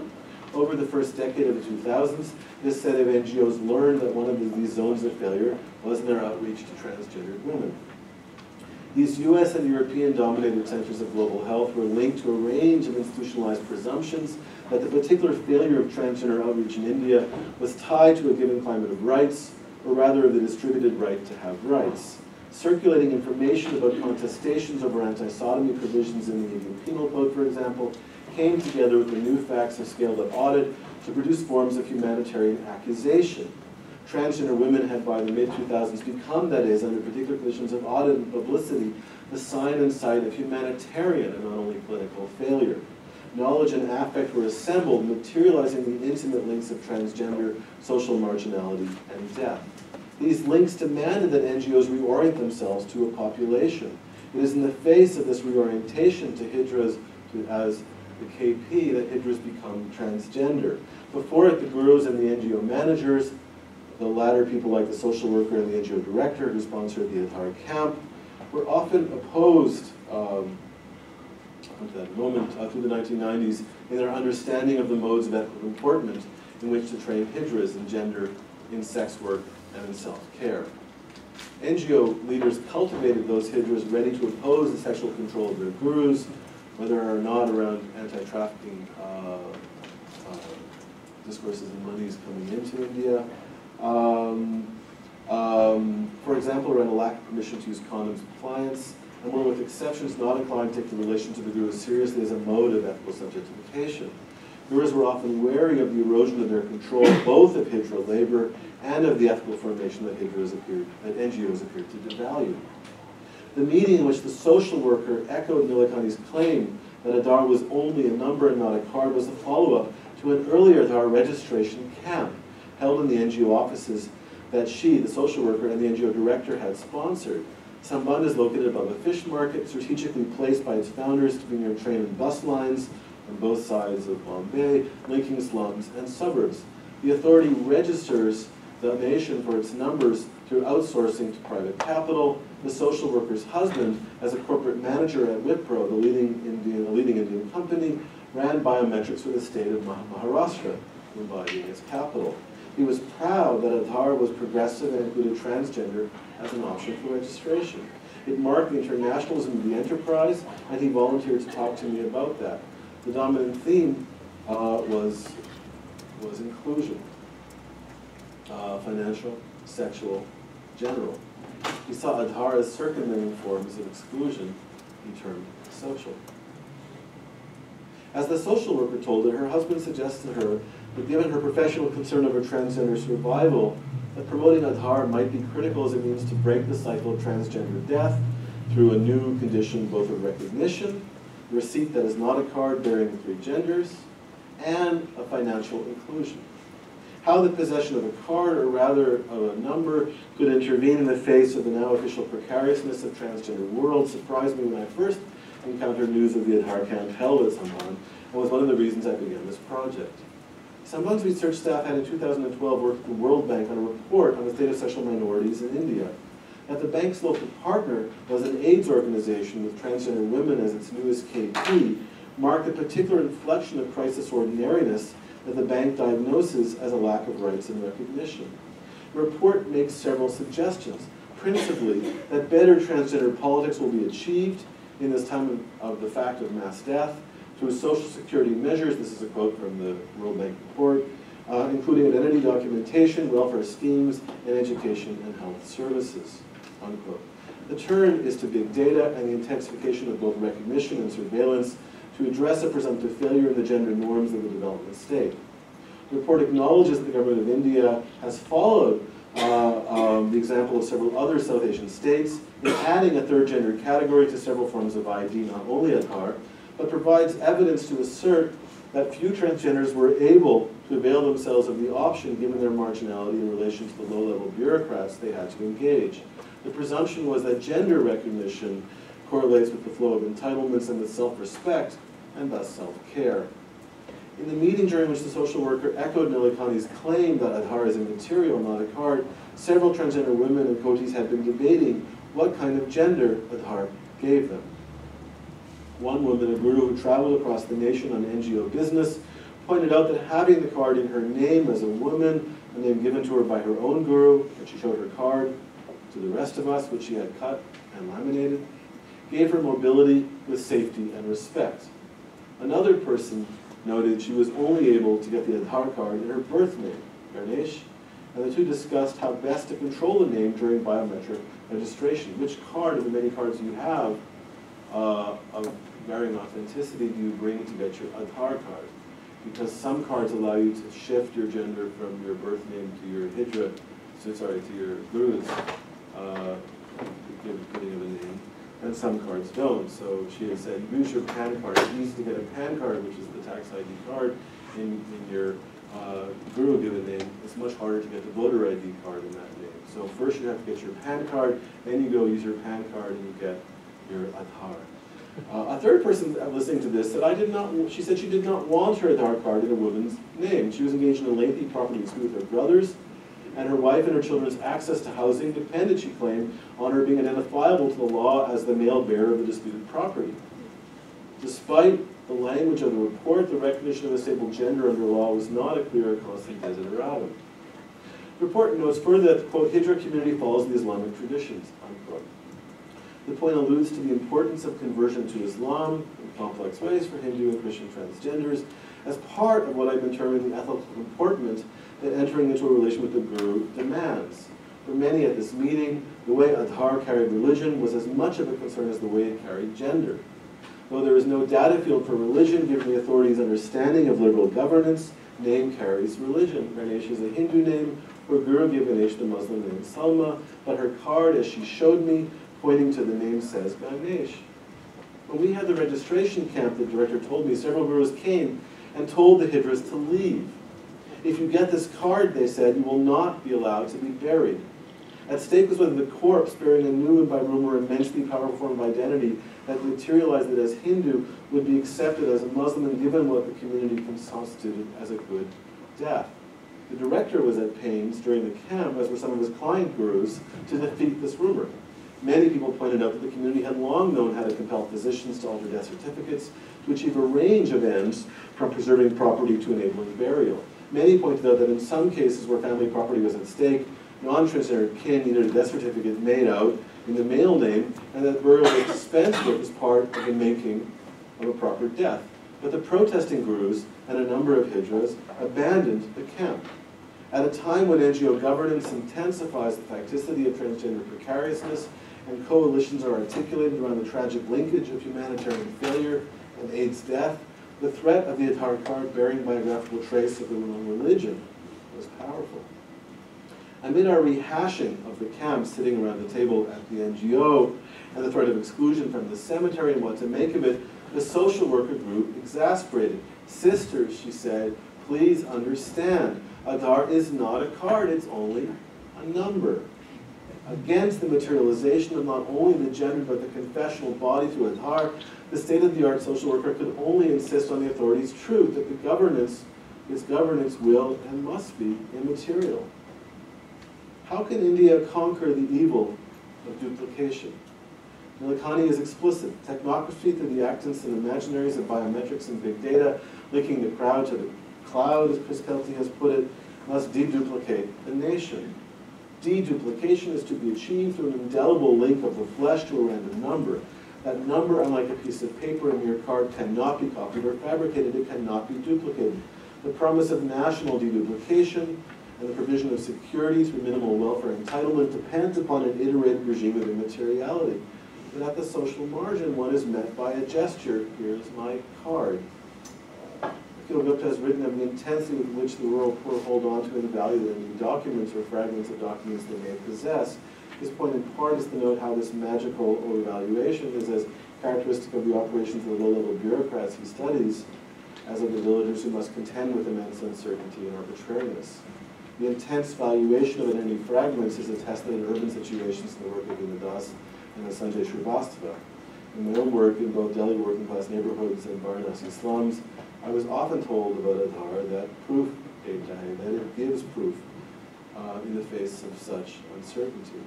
Speaker 1: Over the first decade of the 2000s, this set of NGOs learned that one of these zones of failure was in their outreach to transgendered women. These US and European-dominated centers of global health were linked to a range of institutionalized presumptions that the particular failure of transgender outreach in India was tied to a given climate of rights, or rather the distributed right to have rights. Circulating information about contestations over anti-sodomy provisions in the Indian Penal Code, for example, came together with the new facts of scaled-up audit to produce forms of humanitarian accusation. Transgender women had by the mid-2000s become, that is, under particular conditions of audit and publicity, the sign and sight of humanitarian and not only clinical failure. Knowledge and affect were assembled, materializing the intimate links of transgender social marginality and death. These links demanded that NGOs reorient themselves to a population. It is in the face of this reorientation to hijras as the KP that hijras become transgender. Before it, the gurus and the NGO managers, the latter people like the social worker and the NGO director who sponsored the Aadhaar camp, were often opposed to that moment through the 1990s in their understanding of the modes of ethical importance in which to train hijras in gender, in sex work, and in self-care. NGO leaders cultivated those hijras ready to oppose the sexual control of their gurus, whether or not around anti-trafficking discourses and monies coming into India. For example, around a lack of permission to use condoms compliance, and were with exceptions not inclined to take the relation to the guru seriously as a mode of ethical subjectification. Gurus were often wary of the erosion of their control, both of hijra labor and of the ethical formation that NGOs appeared to devalue. The meeting in which the social worker echoed Nilekani's claim that Aadhaar was only a number and not a card was a follow-up to an earlier Aadhaar registration camp held in the NGO offices that she, the social worker, and the NGO director had sponsored. Samband is located above a fish market, strategically placed by its founders to be near train and bus lines on both sides of Bombay, linking slums and suburbs. The authority registers the nation for its numbers through outsourcing to private capital. The social worker's husband, as a corporate manager at Wipro, the leading Indian company, ran biometrics for the state of Maharashtra, Mumbai being its capital. He was proud that Aadhaar was progressive and included transgender as an option for registration. It marked the internationalism of the enterprise, and he volunteered to talk to me about that. The dominant theme was inclusion, financial, sexual, general. He saw Aadhaar as circumventing forms of exclusion he termed social. As the social worker told her, her husband suggested to her that given her professional concern over transgender survival, that promoting Aadhaar might be critical as a means to break the cycle of transgender death through a new condition both of recognition, the receipt that is not a card bearing the three genders, and a financial inclusion. how the possession of a card, or rather of a number, could intervene in the face of the now official precariousness of transgender world surprised me when I first encountered news of the Aadhaar camp held at someone, and was one of the reasons I began this project. Someone's research staff had in 2012 worked at the World Bank on a report on the state of sexual minorities in India. That the bank's local partner was an AIDS organization with transgender women as its newest KP marked a particular inflection of crisis ordinariness that the bank diagnoses as a lack of rights and recognition. The report makes several suggestions, principally that better transgender politics will be achieved in this time of the fact of mass death through social security measures, this is a quote from the World Bank report, including identity documentation, welfare schemes, and education and health services, unquote. The turn is to big data and the intensification of both recognition and surveillance to address a presumptive failure in the gender norms of the development state. The report acknowledges that the government of India has followed the example of several other South Asian states in adding a third gender category to several forms of ID, not only Aadhaar, but provides evidence to assert that few transgenders were able to avail themselves of the option given their marginality in relation to the low-level bureaucrats they had to engage. The presumption was that gender recognition correlates with the flow of entitlements and with self-respect, and thus self-care. In the meeting during which the social worker echoed Nilikani's claim that Aadhaar is immaterial, not a card, several transgender women and coatis had been debating what kind of gender Aadhaar gave them. One woman, a guru who traveled across the nation on NGO business, pointed out that having the card in her name as a woman, a name given to her by her own guru, and she showed her card to the rest of us, which she had cut and laminated, gave her mobility with safety and respect. Another person noted she was only able to get the Aadhaar card in her birth name, Ganesh, and the two discussed how best to control the name during biometric registration. Which card of the many cards you have of varying authenticity do you bring to get your Aadhaar card? Because some cards allow you to shift your gender from your birth name to your hijra, to your guru's giving of a name, and some cards don't. So she had said, use your PAN card. It's easy to get a PAN card, which is the tax ID card, in your guru-given name. It's much harder to get the voter ID card in that name. So first you have to get your PAN card, then you go use your PAN card and you get your Aadhaar. A third person listening to this said, she said she did not want her Aadhaar card in a woman's name. She was engaged in a lengthy property dispute with her brothers, and her wife and her children's access to housing depended, she claimed, on her being identifiable to the law as the male bearer of the disputed property. Despite the language of the report, the recognition of a stable gender under law was not a clear and constant desideratum. The report notes further that the, quote, hijra community follows the Islamic traditions, unquote. The point alludes to the importance of conversion to Islam in complex ways for Hindu and Christian transgenders as part of what I've been terming the ethical comportment that entering into a relation with the guru demands. For many at this meeting, the way Aadhaar carried religion was as much of a concern as the way it carried gender. Though there is no data field for religion, given the authority's understanding of liberal governance, name carries religion. Ganesh is a Hindu name, or Guru gave Ganesh the Muslim name Salma, but her card, as she showed me, pointing to the name, says Ganesh. When we had the registration camp, the director told me, several gurus came and told the hijras to leave. If you get this card, they said, you will not be allowed to be buried. At stake was whether the corpse, bearing a new and by rumor immensely powerful form of identity that materialized it as Hindu, would be accepted as a Muslim and given what the community constituted as a good death. The director was at pains during the camp, as were some of his client gurus, to defeat this rumor. Many people pointed out that the community had long known how to compel physicians to alter death certificates to achieve a range of ends, from preserving property to enabling burial. Many pointed out that in some cases where family property was at stake, non-transgender kin needed a death certificate made out in the male name, and that burial was dispensed with as part of the making of a proper death. But the protesting gurus and a number of hijras abandoned the camp. At a time when NGO governance intensifies the facticity of transgender precariousness and coalitions are articulated around the tragic linkage of humanitarian failure and AIDS death, the threat of the Aadhaar card bearing biographical trace of the wrong religion was powerful. Amid our rehashing of the camp sitting around the table at the NGO and the threat of exclusion from the cemetery and what to make of it, the social worker group exasperated. Sisters, she said, Please understand, Aadhaar is not a card, it's only a number. Against the materialization of not only the gender but the confessional body through Aadhaar, the state-of-the-art social worker could only insist on the authority's truth that its governance will and must be immaterial. How can India conquer the evil of duplication? Nilekani is explicit. Technocracy through the actants and imaginaries of biometrics and big data, linking the crowd to the cloud, as Chris Kelty has put it, must deduplicate the nation. Deduplication is to be achieved through an indelible link of the flesh to a random number. That number, unlike a piece of paper in your card, cannot be copied or fabricated. It cannot be duplicated. The promise of national deduplication and the provision of security through minimal welfare entitlement depends upon an iterated regime of immateriality. But at the social margin, one is met by a gesture. Here's my card. Akil Gupta has written of the intensity with which the rural poor hold on to and value their new documents or fragments of documents they may possess. His point in part is to note how this magical overvaluation is as characteristic of the operations of the low-level bureaucrats he studies, as of the villagers who must contend with immense uncertainty and arbitrariness. The intense valuation of identity fragments is attested in urban situations in the work of Dinadas and of Sanjay Srivastava. In my own work in both Delhi working-class neighborhoods and Varanasi slums, I was often told about Aadhaar that proof that it gives proof in the face of such uncertainty.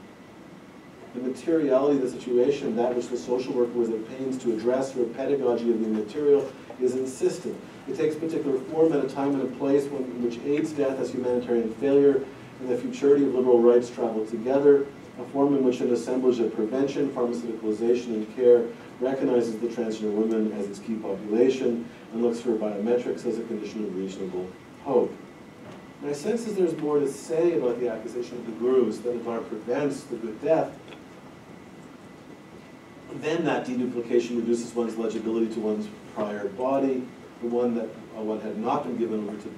Speaker 1: The materiality of the situation, that which the social worker was at pains to address through a pedagogy of the immaterial, is insistent. It takes particular form at a time and a place in which AIDS death as humanitarian failure and the futurity of liberal rights travel together, a form in which an assemblage of prevention, pharmaceuticalization, and care recognizes the transgender woman as its key population and looks for biometrics as a condition of reasonable hope. My sense is there's more to say about the accusation of the gurus that Aadhaar prevents the good death. Then that deduplication reduces one's legibility to one's prior body, the one that had not been given over to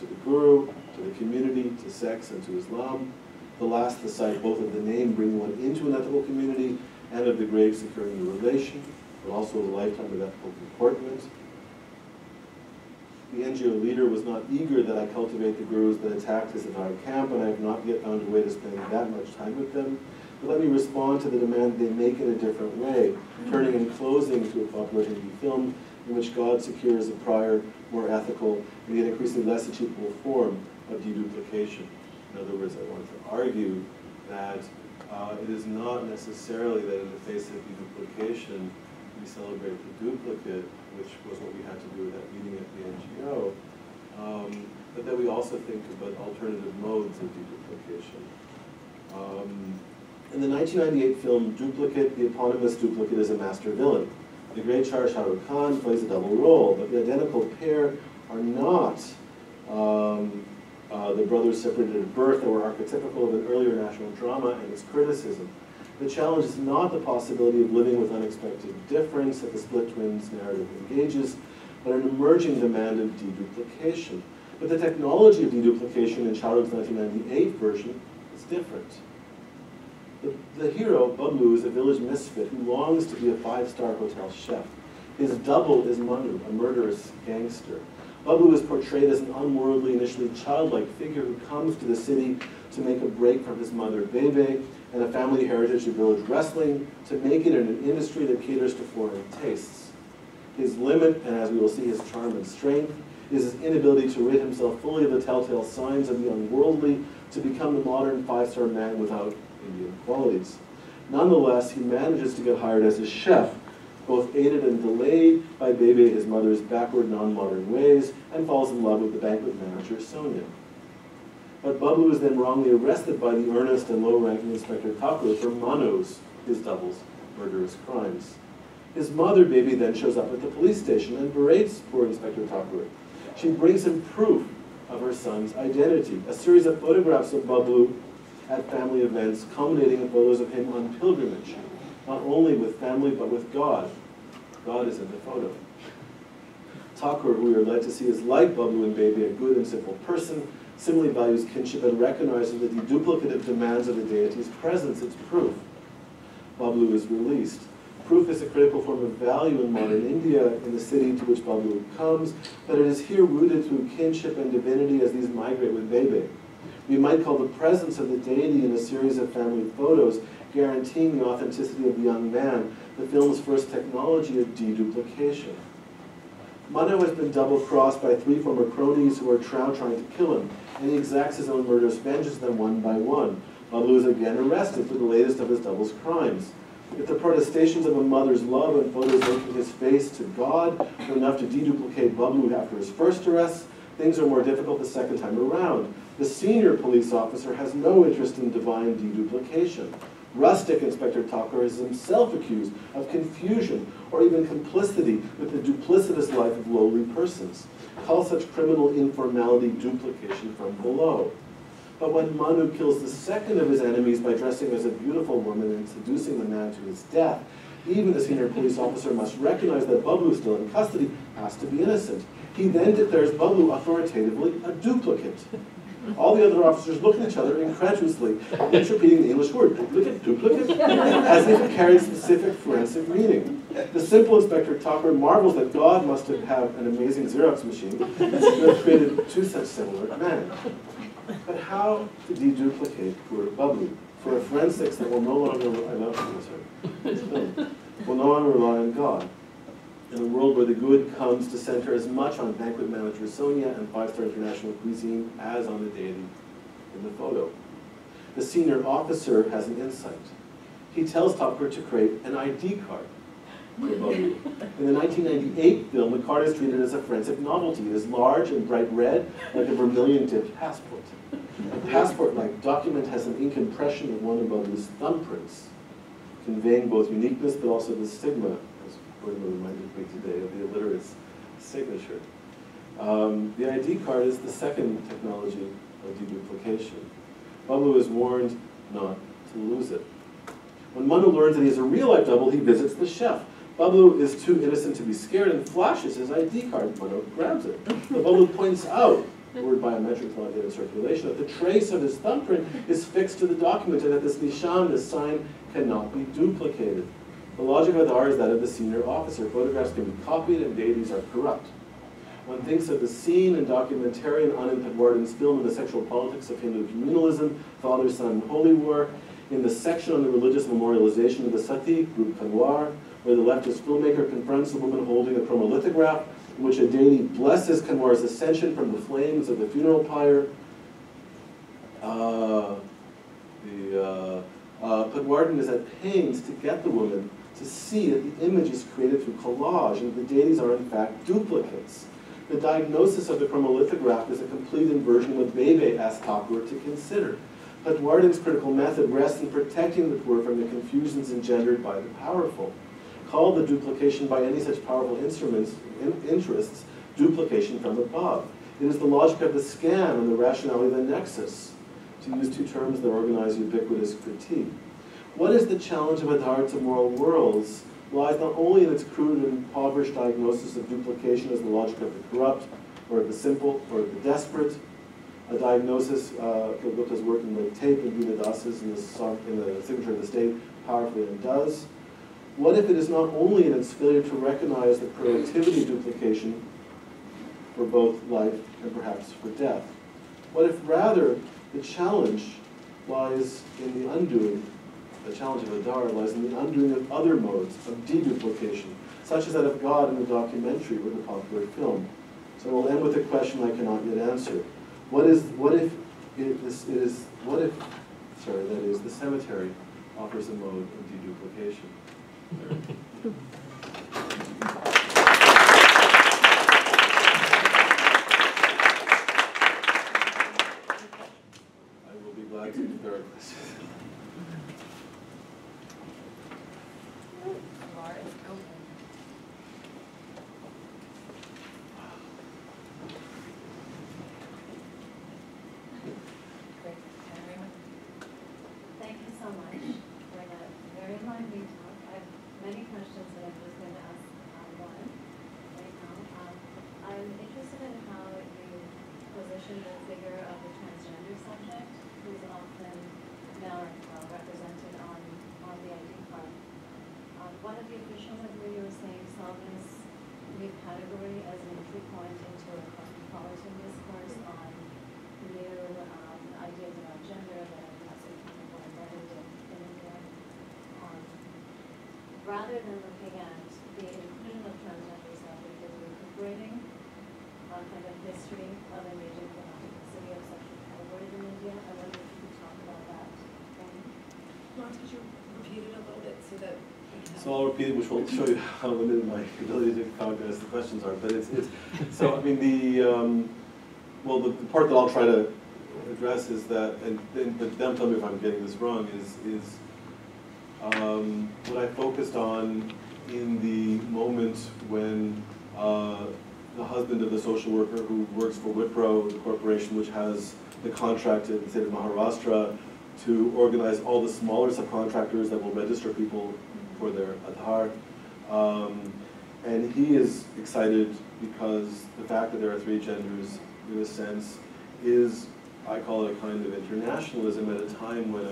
Speaker 1: the guru, to the community, to sex, and to Islam. The last, the sight both of the name bringing one into an ethical community and of the grave securing the relation, but also a lifetime of ethical comportment. The NGO leader was not eager that I cultivate the gurus that attacked his Aadhaar camp, and I have not yet found a way to spend that much time with them. But let me respond to the demand they make in a different way, turning and closing to a Operability film in which God secures a prior, more ethical, and yet increasingly less achievable form of deduplication. In other words, I want to argue that it is not necessarily that in the face of deduplication we celebrate the duplicate, which was what we had to do with that meeting at the NGO, but that we also think about alternative modes of deduplication. In the 1998 film Duplicate, the eponymous duplicate is a master villain. The great Shah Rukh Khan plays a double role, but the identical pair are not the brothers separated at birth that were archetypical of an earlier national drama and its criticism. The challenge is not the possibility of living with unexpected difference that the split twins narrative engages, but an emerging demand of deduplication. But the technology of deduplication in Shah Rukh's 1998 version is different. The hero, Bablu, is a village misfit who longs to be a five-star hotel chef. His double is Manu, a murderous gangster. Bablu is portrayed as an unworldly, initially childlike figure who comes to the city to make a break from his mother, Bebe, and a family heritage of village wrestling to make it in an industry that caters to foreign tastes. His limit, and as we will see, his charm and strength, is his inability to rid himself fully of the telltale signs of the unworldly to become the modern five-star man without Indian qualities. Nonetheless, he manages to get hired as a chef, both aided and delayed by Bebe, his mother's backward, non-modern ways, and falls in love with the banquet manager, Sonia. But Bablu is then wrongly arrested by the earnest and low-ranking Inspector Thakur for Manu's, his double's, murderous crimes. His mother, Bebe, then shows up at the police station and berates poor Inspector Thakur. She brings him proof of her son's identity, a series of photographs of Bablu at family events, culminating in photos of him on pilgrimage, not only with family, but with God. God is in the photo. Thakur, who we are led to see as like Bablu and Bebe, a good and simple person, similarly values kinship and recognizes the deduplicative demands of the deity's presence, its proof. Bablu is released. Proof is a critical form of value in modern India, in the city to which Babu comes, but it is here rooted through kinship and divinity as these migrate with Bebe. We might call the presence of the deity in a series of family photos guaranteeing the authenticity of the young man, the film's first technology of deduplication. Mano has been double-crossed by 3 former cronies who are trying to kill him, and he exacts his own murderous vengeance them one by one. Babu is again arrested for the latest of his double's crimes. If the protestations of a mother's love and photos linking his face to God were enough to deduplicate Babu after his first arrest, things are more difficult the second time around. The senior police officer has no interest in divine deduplication. Rustic Inspector Thakur is himself accused of confusion or even complicity with the duplicitous life of lowly persons. Call such criminal informality duplication from below. But when Manu kills the second of his enemies by dressing as a beautiful woman and seducing the man to his death, even the senior police officer must recognize that Babu, still in custody, has to be innocent. He then declares Babu authoritatively a duplicate. All the other officers look at each other incredulously, each repeating the English word, duplicate, duplicate, as if it carried specific forensic meaning. The simple Inspector Thakur marvels that God must have an amazing Xerox machine to have created 2 such similar men. But how to deduplicate poor Babu? For a forensics that will no longer rely on God. In a world where the good comes to center as much on banquet manager Sonia and 5-star international cuisine as on the deity in the photo. The senior officer has an insight. He tells Thakur to create an ID card for Babu. In the 1998 film, the card is treated as a forensic novelty. It is large and bright red, like a vermilion-tipped passport. A passport-like document has an ink impression of one of Babu's thumbprints, conveying both uniqueness but also the stigma, as Gordon reminded me today, of the illiterate's signature. The ID card is the second technology of deduplication. Babu is warned not to lose it. When Manu learns that he has a real-life double, he visits the chef. Babu is too innocent to be scared and flashes his ID card. Manu grabs it. But Babu points out, the word biometric law data circulation, that the trace of his thumbprint is fixed to the document and that this nishan, this sign, cannot be duplicated. The logic of Aadhaar is that of the senior officer. Photographs can be copied and deities are corrupt. One thinks of the scene in documentarian Anand Padwardhan's film in the sexual politics of Hindu communalism, Father, Son, and Holy War, in the section on the religious memorialization of the Sati, Group Kanwar, where the leftist filmmaker confronts the woman holding a chromolithograph in which a deity blesses Kanwar's ascension from the flames of the funeral pyre. Padwardhan is at pains to get the woman to see that the image is created through collage and the deities are in fact duplicates. The diagnosis of the chromolithograph is a complete inversion of what Bebe asked Thakur to consider. Padwardhan's critical method rests in protecting the poor from the confusions engendered by the powerful. Call the duplication by any such powerful interests duplication from above. It is the logic of the scam and the rationality of the nexus, to use 2 terms that organize ubiquitous critique. What is the challenge of Aadhaar to moral worlds lies not only in its crude and impoverished diagnosis of duplication as the logic of the corrupt, or of the simple, or of the desperate, a diagnosis that Gupta's work in the tape and Veena Das's in the Signature of the State powerfully undoes. What if it is not only in its failure to recognize the productivity duplication for both life and perhaps for death? What if rather the challenge lies in the undoing, the challenge of Aadhaar lies in the undoing of other modes of deduplication, such as that of God in the documentary or the popular film? So we'll end with a question I cannot yet answer. What if the cemetery offers a mode of deduplication? I will be glad to compare questions.
Speaker 2: Thank you so much for that very lively talk. I have many questions that I'm just going to ask one right now. I'm interested in how you position the figure of the transgender subject, who's often now represented on the ID card. One of the efficient with what you were saying, solveness, new category as an entry point into a cosmopolitan discourse on new ideas about gender that are perhaps more embedded in India, rather than looking at the inclusion of transgenders as recuperating kind of history of a major complexity of sexual categories in India. I wonder if you could talk about that.
Speaker 3: Could you repeat it a little bit so that we can...
Speaker 1: So I'll repeat it, which will show you how limited my ability to cognize the questions are. But it's so I mean well the part that I'll try to address is that, but them tell me if I'm getting this wrong, is what I focused on in the moment when the husband of the social worker who works for Wipro, the corporation which has the contract in the state of Maharashtra to organize all the smaller subcontractors that will register people for their Aadhaar. And he is excited because the fact that there are 3 genders, in a sense, is, I call it a kind of internationalism at a time when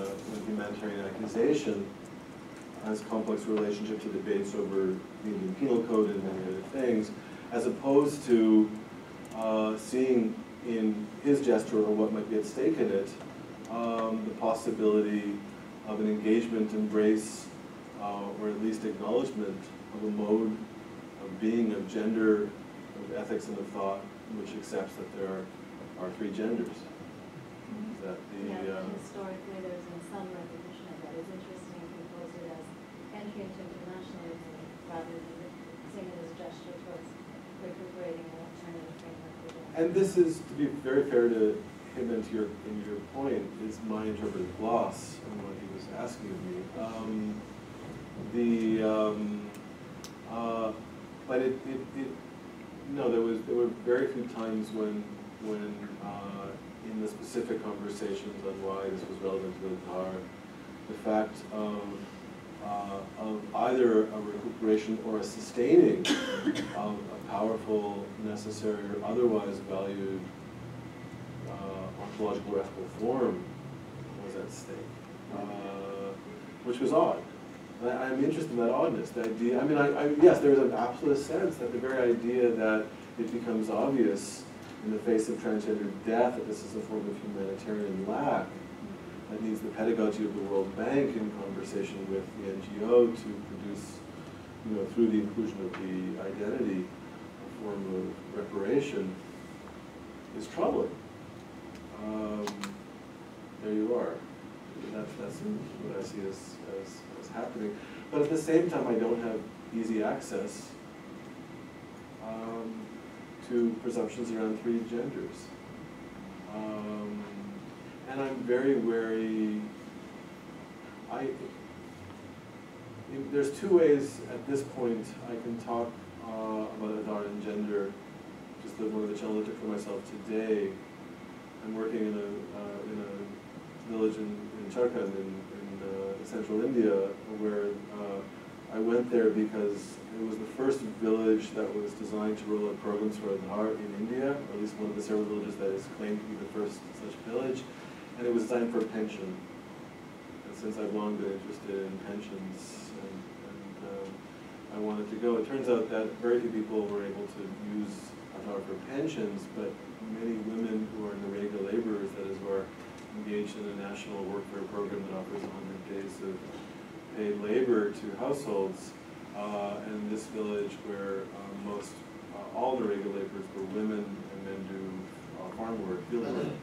Speaker 1: humanitarian accusation has complex relationship to debates over the Indian Penal Code and many other things, as opposed to seeing in his gesture or what might be at stake in it, the possibility of an engagement, embrace, or at least acknowledgement of a mode of being, of gender, of ethics and of thought, which accepts that there are 3 genders. That
Speaker 2: historically there's been some recognition of that. It's interesting if you pose it as entry into internationalism rather than seeing it as a gesture towards recuperating an alternative framework.
Speaker 1: And this is, to be very fair to him and to your point, is my interpretive gloss on what he was asking of me. But no, there were very few times when in the specific conversations on why this was relevant to Aadhaar, the fact of either a recuperation or a sustaining of a powerful, necessary, or otherwise valued ontological or ethical form was at stake, which was odd. I'm interested in that oddness, the idea. I mean, yes, there is an absolute sense that the very idea that it becomes obvious in the face of transgender death that this is a form of humanitarian lack that needs the pedagogy of the World Bank in conversation with the NGO to produce, through the inclusion of the identity, a form of reparation, is troubling. There you are. That's what I see as happening. But at the same time, I don't have easy access to presumptions around 3 genders. And I'm very wary. There's 2 ways at this point I can talk about Aadhaar and gender. Just one of the challenges I took for myself today. I'm working in a village in Jharkhand in central India, where I went there because it was the first village that was designed to roll out programs for Aadhaar in India, or at least one of the several villages that is claimed to be the first such village, and it was designed for a pension. And since I've long been interested in pensions, and I wanted to go, it turns out that very few people were able to use Aadhaar for pensions, but many women who are Narega laborers, that is, who are engaged in a national workfare program that offers 100 days of paid labor to households. And this village where all Narega laborers were women and men do farm work, field work,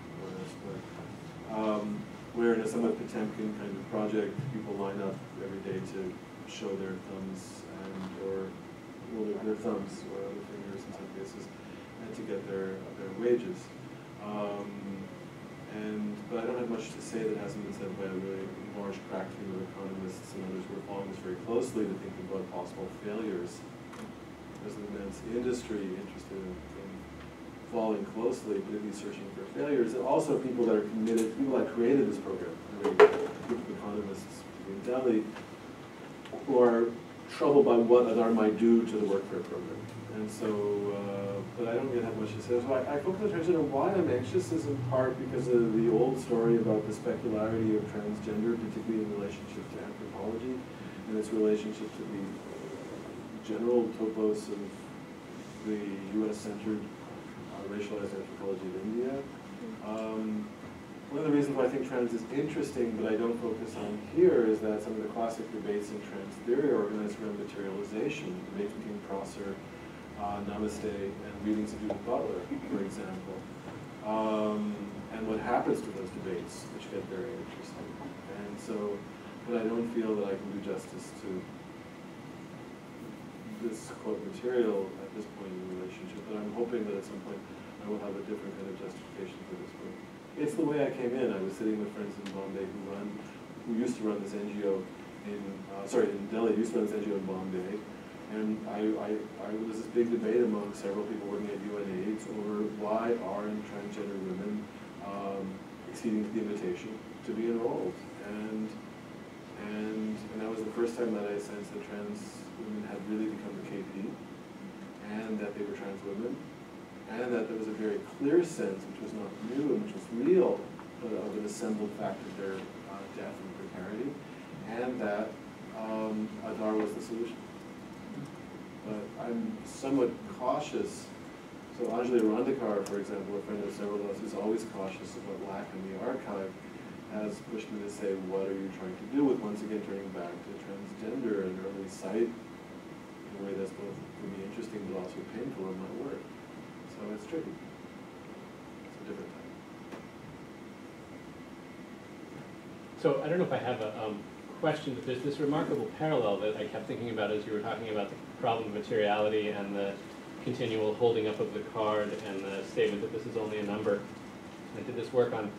Speaker 1: where in a somewhat Potemkin kind of project, people line up every day to show their thumbs their thumbs or other fingers in some cases, and to get their wages. But I don't have much to say that hasn't been said by a really large crack team of economists and others who are following this very closely to think about possible failures. There's an immense industry interested in following closely, but in searching for failures. And also people that are committed, people that created this program, a group of economists in Delhi, who are troubled by what Aadhaar might do to the workfare program. And so, but I don't yet have much to say. So I focus attention on why I'm anxious is in part because of the old story about the specularity of transgender, particularly in relationship to anthropology and its relationship to the general topos of the US-centered racialized anthropology of India. One of the reasons why I think trans is interesting, but I don't focus on here, is that some of the classic debates in trans theory are organized around materialization, debates between Prosser, Namaste, and readings of Judith Butler, for example. And what happens to those debates, which get very interesting. And so, but I don't feel that I can do justice to this quote material at this point in the relationship, but I'm hoping that at some point I will have a different kind of justification for this book. It's the way I came in. I was sitting with friends in Bombay who used to run this NGO in Delhi, used to run this NGO in Bombay, and there was this big debate among several people working at UNAIDS over why aren't transgender women exceeding the invitation to be enrolled, and that was the first time that I sensed that trans women had really become the KP, and that they were trans women, and that there was a very clear sense, which was not new and which was real, of an assembled fact of their death and precarity, and that Aadhaar was the solution. But I'm somewhat cautious. So Anjali Randekar, for example, a friend of several of us, who's always cautious of what lack in the archive, has pushed me to say, what are you trying to do with, once again, turning back to transgender and early sight in a way that's both, for me, interesting but also painful in my work. So it's tricky. It's a different time.
Speaker 5: So I don't know if I have a question, but there's this remarkable parallel that I kept thinking about as you were talking about the problem of materiality and the continual holding up of the card and the statement that this is only a number. I did this work on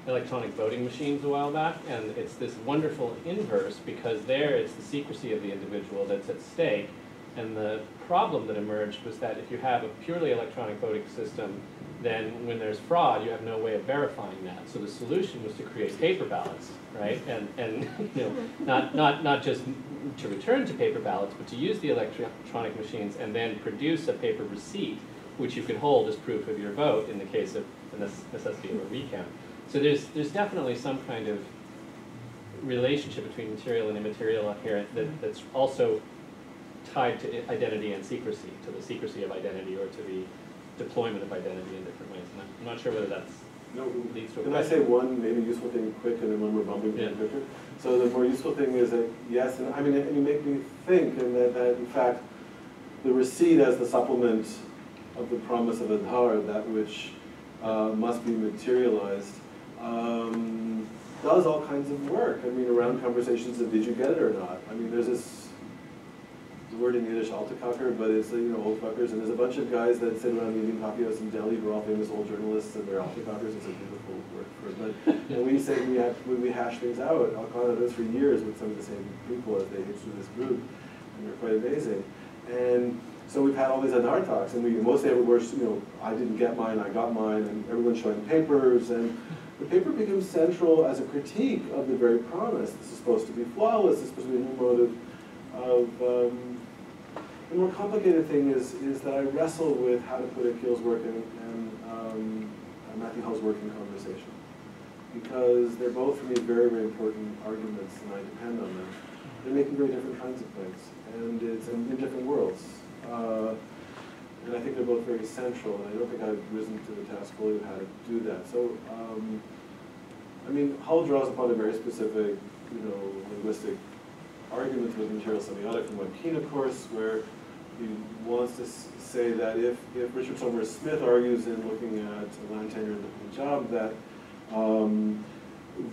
Speaker 5: electronic voting machines a while back, and it's this wonderful inverse, because there it's the secrecy of the individual that's at stake, and the problem that emerged was that if you have a purely electronic voting system, then when there's fraud, you have no way of verifying that. So the solution was to create paper ballots, right? And you know, not just to return to paper ballots, but to use the electronic machines and then produce a paper receipt, which you can hold as proof of your vote in the case of the necessity of a recount. So there's definitely some kind of relationship between material and immaterial up here that's also tied to identity and secrecy, to the secrecy of identity or to the deployment of identity in different ways. And I'm not sure whether that's leads to a
Speaker 1: Can
Speaker 5: question.
Speaker 1: I say one maybe useful thing quick, and then when we're bumping quicker? So the more useful thing is that, yes, and I mean, and you make me think, and that in fact, the receipt as the supplement of the promise of Aadhaar, that which must be materialized, does all kinds of work. I mean, around conversations of did you get it or not? I mean, there's this word in Yiddish, altekacker, but it's, you know, old fuckers, and there's a bunch of guys that sit around the Indian coffee house in Delhi who are all famous old journalists, and they're altekackers. It's a beautiful word for it. But and we say when we hash things out, I'll call it this for years with some of the same people as they age through this group, and they're quite amazing. And so we've had all these Aadhaar talks, and we mostly it was, you know, I didn't get mine, I got mine, and everyone's showing papers, and the paper becomes central as a critique of the very promise. This is supposed to be flawless. This is supposed to be a new mode of the more complicated thing is that I wrestle with how to put Akil's work and Matthew Hull's work in conversation, because they're both, for me, very, very important arguments, and I depend on them. They're making very different kinds of points, and it's in different worlds. And I think they're both very central, and I don't think I've risen to the task fully of how to do that. So, I mean, Hull draws upon a very specific, you know, linguistic argument with material semiotic from Webkeen, of course, where he wants to say that if Richard Somers Smith argues in looking at land tenure in the Punjab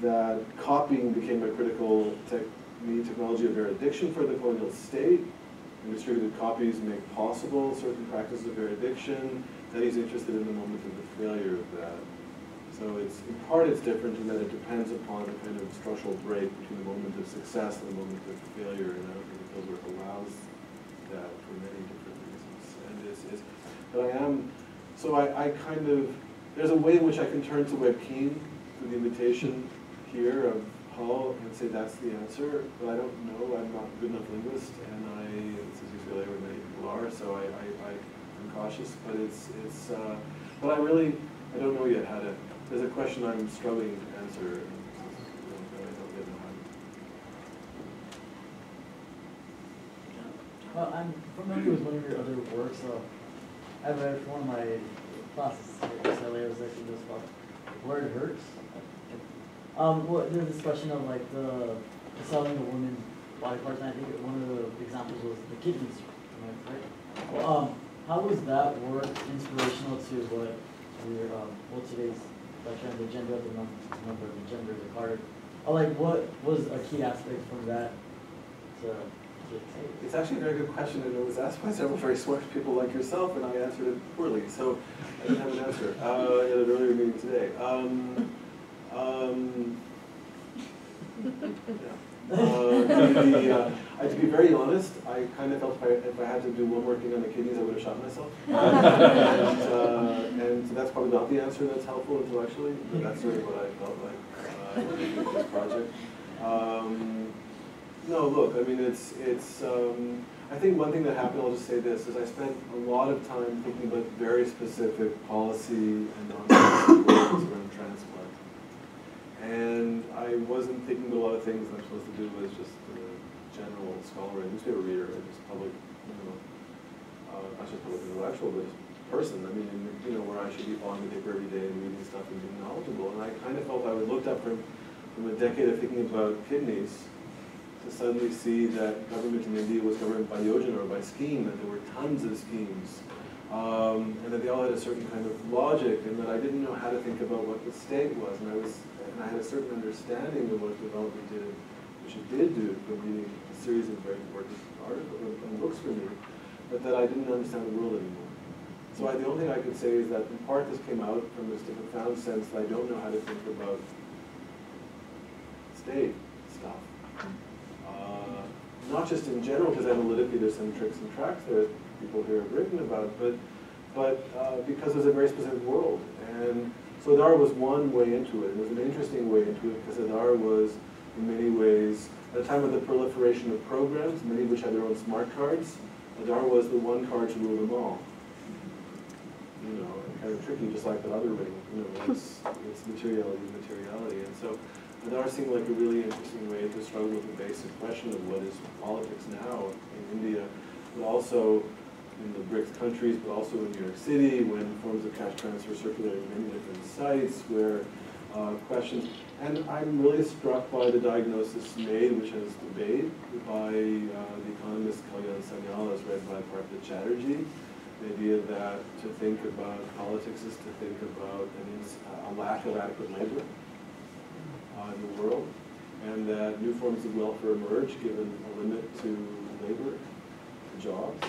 Speaker 1: that copying became a critical technology of eradiction for the colonial state, and distributed copies make possible certain practices of eradiction, that he's interested in the moment of the failure of that. So it's, in part it's different in that it depends upon a kind of structural break between the moment of success and the moment of failure, and I don't think the Phil's work allows that for many different reasons. And but I am, so I kind of, there's a way in which I can turn to Webkeen through the invitation here of Hull and say that's the answer, but I don't know, I'm not a good enough linguist, and this is usually where many people are, so I'm cautious, but but I don't know yet how to, there's a question I'm struggling to answer, and I don't yet know how to.
Speaker 6: Well, I'm familiar with one of your other works. I read for one of my classes at UCLA. I was actually this about word hurts. Well, there's this question of like the selling of women's body parts, and I think one of the examples was the kidneys, right? Well, how was that work inspirational to what we're today's lecture on the gender of the number, the gender of the card? Like, what was a key aspect from that to
Speaker 1: It's actually a very good question, and it was asked by several very smart people like yourself, and I answered it poorly, so I didn't have an answer at an earlier meeting today. To be very honest, I kind of felt if I had to do one more thing on the kidneys, I would have shot myself. And so that's probably not the answer that's helpful intellectually, but that's sort of what I felt like when I did this project. No, look, I mean, I think one thing that happened, I'll just say this, is I spent a lot of time thinking about very specific policy and non-policy goals around transplant. And I wasn't thinking about a lot of things I'm supposed to do as just a general scholar and newspaper reader, and just public, not just public intellectual, but just person. I mean, where I should be following the paper every day and reading stuff and being knowledgeable. And I kind of felt I was looked up from a decade of thinking about kidneys to suddenly see that government in India was governed by Yojana or by scheme, that there were tons of schemes, and that they all had a certain kind of logic, and that I didn't know how to think about what the state was, and I had a certain understanding of what development did, which it did do from reading a series of very important articles and books for me, but that I didn't understand the world anymore. So the only thing I could say is that in part this came out from this profound sense that I don't know how to think about state stuff. Not just in general, because analytically there's some tricks and tracks there people here have written about, but because there's a very specific world. And so Aadhaar was one way into it. It was an interesting way into it because Aadhaar was, in many ways, at a time of the proliferation of programs, many of which had their own smart cards, Aadhaar was the one card to rule them all. Kind of tricky, just like that other ring. It's materiality. And so Aadhaar seemed like a really interesting way to struggle with the basic question of what is politics now in India, but also in the BRICS countries, but also in New York City, when forms of cash transfer circulate in many different sites, where questions, and I'm really struck by the diagnosis made, which has debate by the economist Kalyan Sanyal, as read by Partha Chatterjee, the idea that to think about politics is to think about a lack of adequate labor in the world, and that new forms of welfare emerge given a limit to labor, to jobs,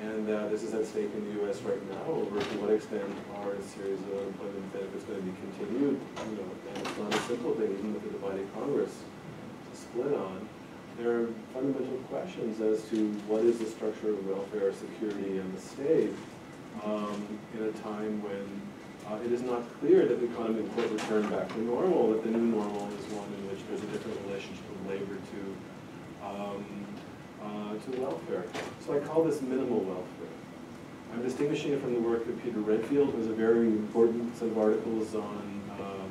Speaker 1: and this is at stake in the U.S. right now over to what extent are a series of employment benefits going to be continued, and it's not a simple thing, even with the divided Congress to split on. There are fundamental questions as to what is the structure of welfare, security, and the state in a time when it is not clear that the economy will return back to normal, that the new normal is one in which there's a different relationship of labor to welfare. So I call this minimal welfare. I'm distinguishing it from the work of Peter Redfield, who has a very important set of articles on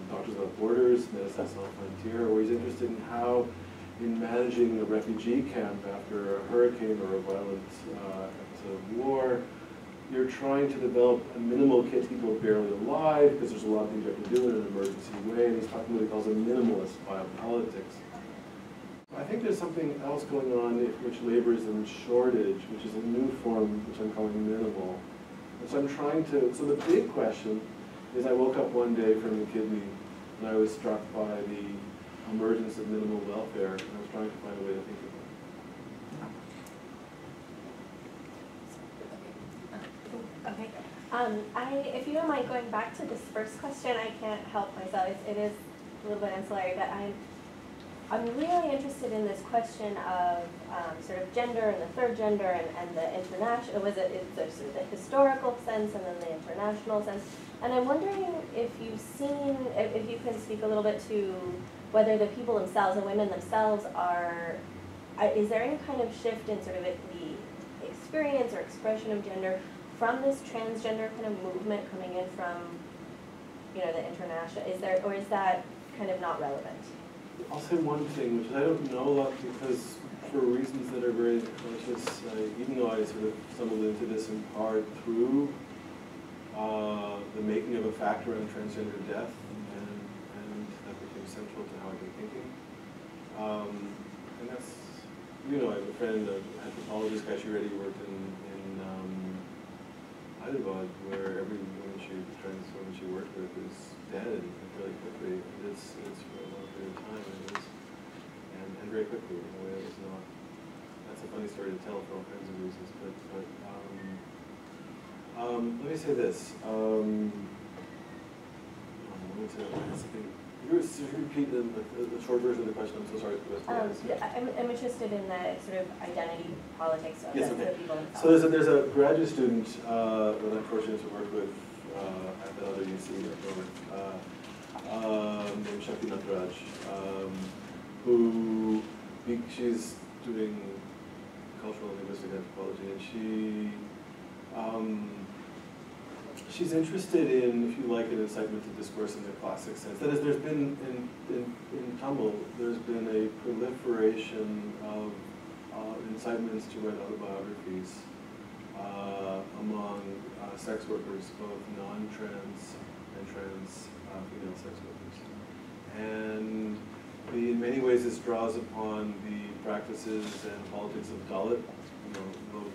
Speaker 1: Doctors Without Borders, Médecins Sans Frontières, where he's interested in how, in managing a refugee camp after a hurricane or a violent episode of war, you're trying to develop a minimal kit to keep people barely alive, because there's a lot of things you have to do in an emergency way, and he's talking what he calls a minimalist biopolitics. I think there's something else going on which labor is in shortage, which is a new form, which I'm calling minimal. And so I'm trying to, so the big question is I woke up one day from the kidney, and I was struck by the emergence of minimal welfare, and I was trying to find a way to think about it.
Speaker 7: Okay. If you don't mind going back to this first question, I can't help myself. It is a little bit ancillary, but I'm really interested in this question of sort of gender and the third gender and the international. It's sort of the historical sense and then the international sense. And I'm wondering if you've seen, if you can speak a little bit to whether the people themselves, the women themselves is there any kind of shift in sort of the experience or expression of gender from this transgender kind of movement coming in from, the international, or is that kind of not relevant?
Speaker 1: I'll say one thing, which is I don't know a lot because for reasons that are very conscious, even though I sort of stumbled into this in part through the making of a fact around transgender death, and that became central to how I've been thinking. And that's, you know, I have a friend, an anthropologist, guy she already worked in Aadhaar, where every woman trans woman she worked with is dead really quickly. And it's for a long period of time, and very quickly in a way that was not. That's a funny story to tell for all kinds of reasons, but let me say this. I wanted to ask something. Could you repeat the short version of the question? I'm so sorry for this.
Speaker 7: I'm interested in the sort of identity politics of
Speaker 1: yes,
Speaker 7: the
Speaker 1: okay.
Speaker 7: people themselves.
Speaker 1: So there's a graduate student that I'm fortunate to work with at the other UC named Shakti Nataraj, who she's doing cultural and linguistic anthropology, and she's interested in, if you like, an incitement to discourse in the classic sense. That is, there's been, in Tamil, there's been a proliferation of incitements to write autobiographies among sex workers, both non-trans and trans female sex workers. And in many ways this draws upon the practices and politics of Dalit, so-called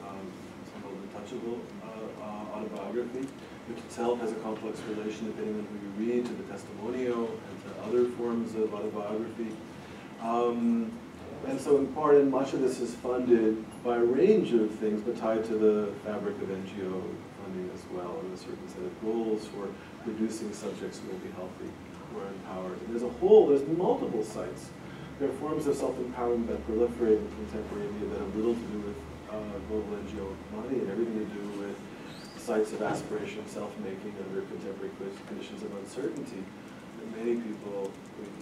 Speaker 1: untouchable autobiography, which itself has a complex relation, depending on who you read, to the testimonio and to other forms of autobiography. And so in part, and much of this is funded by a range of things, but tied to the fabric of NGO funding as well, and a certain set of goals for producing subjects who will be healthy, who are empowered. And there's multiple sites. There are forms of self-empowerment that proliferate in contemporary India that have little to do with global NGO money and everything to do with sites of aspiration, self-making under contemporary conditions of uncertainty that many people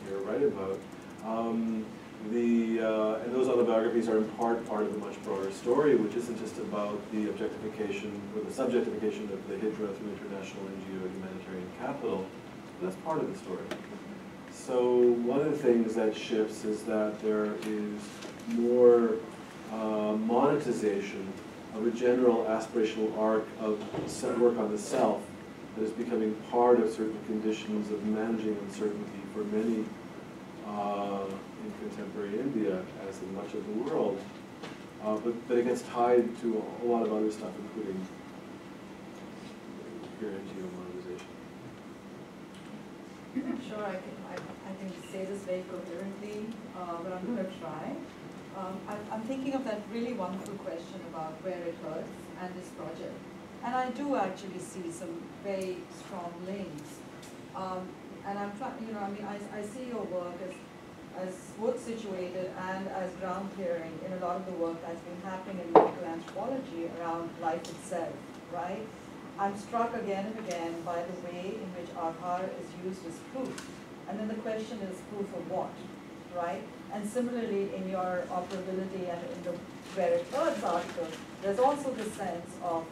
Speaker 1: here write about. And those autobiographies are in part of a much broader story, which isn't just about the objectification or the subjectification of the hijra through international NGO humanitarian capital. That's part of the story. So one of the things that shifts is that there is more monetization of a general aspirational arc of work on the self that is becoming part of certain conditions of managing uncertainty for many in contemporary India, as in much of the world. But it gets tied to a lot of other stuff, including your NGO monetization.
Speaker 4: I'm sure I can say this very coherently, but I'm going to try. I'm thinking of that really wonderful question about where it hurts and this project. And I do actually see some very strong links. And I'm trying, I see your work as both situated and as ground clearing in a lot of the work that's been happening in medical anthropology around life itself, right? I'm struck again and again by the way in which Aadhaar is used as proof. And then the question is proof of what, right? And similarly in your Operability and in the Where It Hurts article, there's also the sense of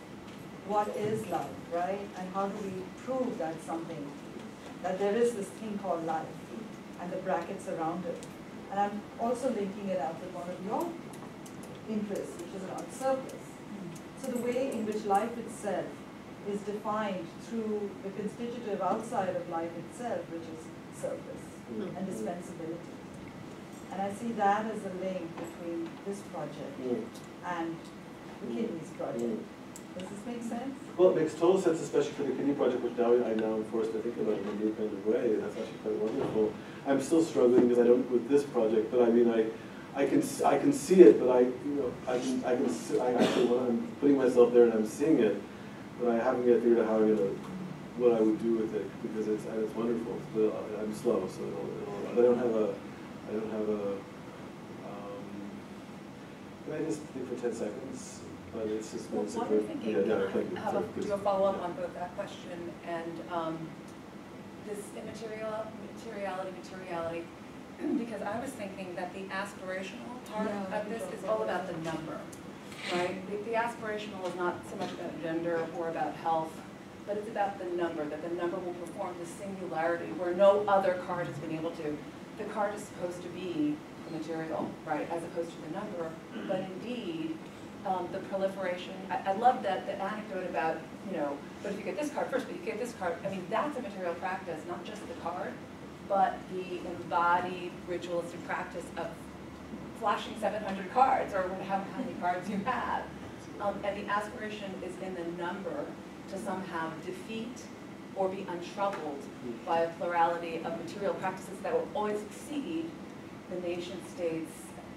Speaker 4: what is life, right? And how do we prove that something, that there is this thing called life and the brackets around it. And I'm also linking it up with one of your interests, which is around surplus. So the way in which life itself is defined through the constitutive outside of life itself, which is surplus and dispensability. And I see that as a link between this project and the Kidneys project. Does this make sense?
Speaker 1: Well, it makes total sense, especially for the Kidney Project, which now I'm forced to think about in a new kind of way. That's actually quite wonderful. I'm still struggling because I don't with this project, but I mean, I can see it, but I actually when I'm putting myself there and I'm seeing it, but I haven't yet figured out how what I would do with it, because it's wonderful. But I'm slow, so I don't have a. Can I just think for 10 seconds? But it's just
Speaker 3: well, what I'm thinking, do a follow-up on both that question and this materiality, because I was thinking that the aspirational part of this is all about the number, right? The aspirational is not so much about gender or about health, but it's about the number, that the number will perform the singularity where no other card has been able to. the card is supposed to be the material, right, as opposed to the number, but indeed, the proliferation, I love that the anecdote about, you know, but if you get this card first, but you get this card, I mean, that's a material practice, not just the card, but the embodied ritualistic practice of flashing 700 cards, or how many cards you have. And the aspiration is in the number to somehow defeat or be untroubled by a plurality of material practices that will always exceed the nation state's,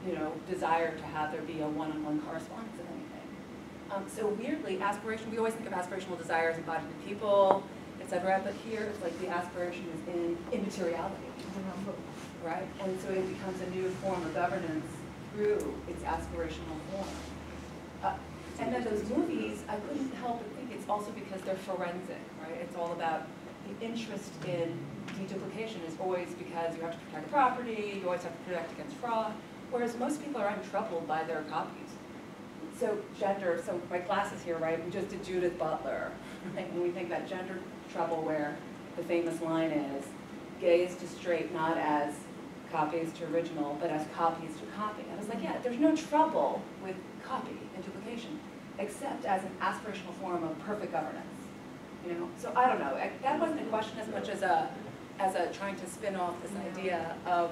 Speaker 3: you know, desire to have there be a one-on-one correspondence of anything. So weirdly, aspiration, we always think of aspirational desires embodied in people, etc. But here it's like the aspiration is in immateriality, right? And so it becomes a new form of governance through its aspirational form. And then those movies, I couldn't help but think it's also because they're forensic, right? It's all about the interest in deduplication is always because you have to protect property, you always have to protect against fraud, whereas most people are untroubled by their copies. So gender, so my classes here, right, we just did Judith Butler. And we think about gender trouble where the famous line is, gaze to straight not as copies to original, but as copies to copy. I was like, yeah, there's no trouble with copy and duplication, except as an aspirational form of perfect governance. You know, so I don't know. That wasn't a question as much as a trying to spin off this idea of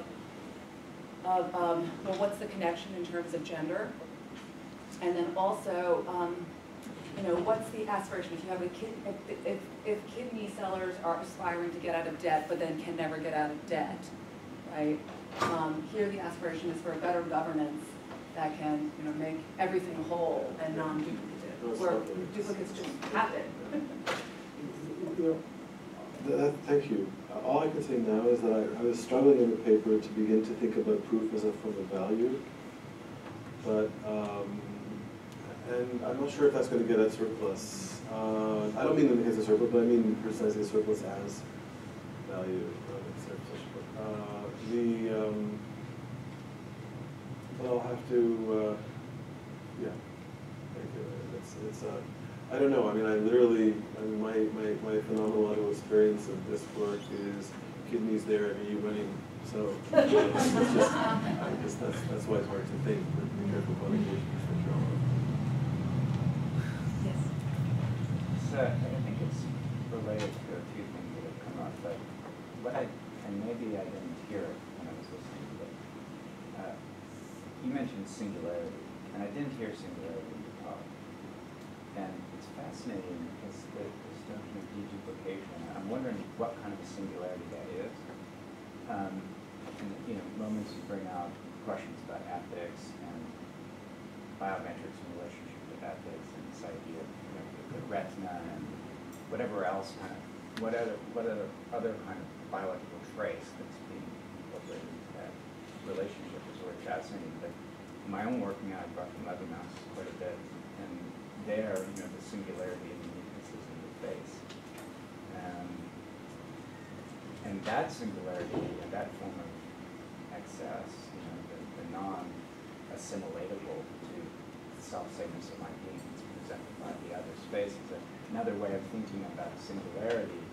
Speaker 3: well, what's the connection in terms of gender, and then also, you know, what's the aspiration? If you have a kid, if kidney sellers are aspiring to get out of debt, but then can never get out of debt, right? Here the aspiration is for a better governance that can, you know, make everything whole and non-duplicative, where duplicates just happen.
Speaker 1: You know, thank you. All I can say now is that I was struggling in the paper to begin to think about proof as a form of value, but and I'm not sure if that's going to get at surplus. I don't mean in the case of surplus, but I mean precisely surplus as value. But I'll have to, yeah, thank you. It's I don't know. I mean, I mean, my phenomenal experience of this work is kidneys there and you winning. So it's just, that's why it's hard to think. Be careful about occasions for sure.
Speaker 3: Yes.
Speaker 8: So I think it's related to a few things that have come up, but what and maybe I didn't hear it when I was listening, but you mentioned singularity, and I didn't hear singularity in your talk. And it's fascinating because this notion of deduplication, I'm wondering what kind of a singularity that is. And you know, moments you bring out questions about ethics and biometrics in relationship to ethics and this idea of, you know, the retina and whatever else kind of, what other kind of biological trace that's being incorporated into that relationship is really fascinating. But in my own working out, I brought from leather mouse quite a bit, and there, you know, the singularity and uniqueness is in the face. And that singularity and that form of excess, you know, the non-assimilatable to self-sameness of my being is presented by the other space is another way of thinking about singularity.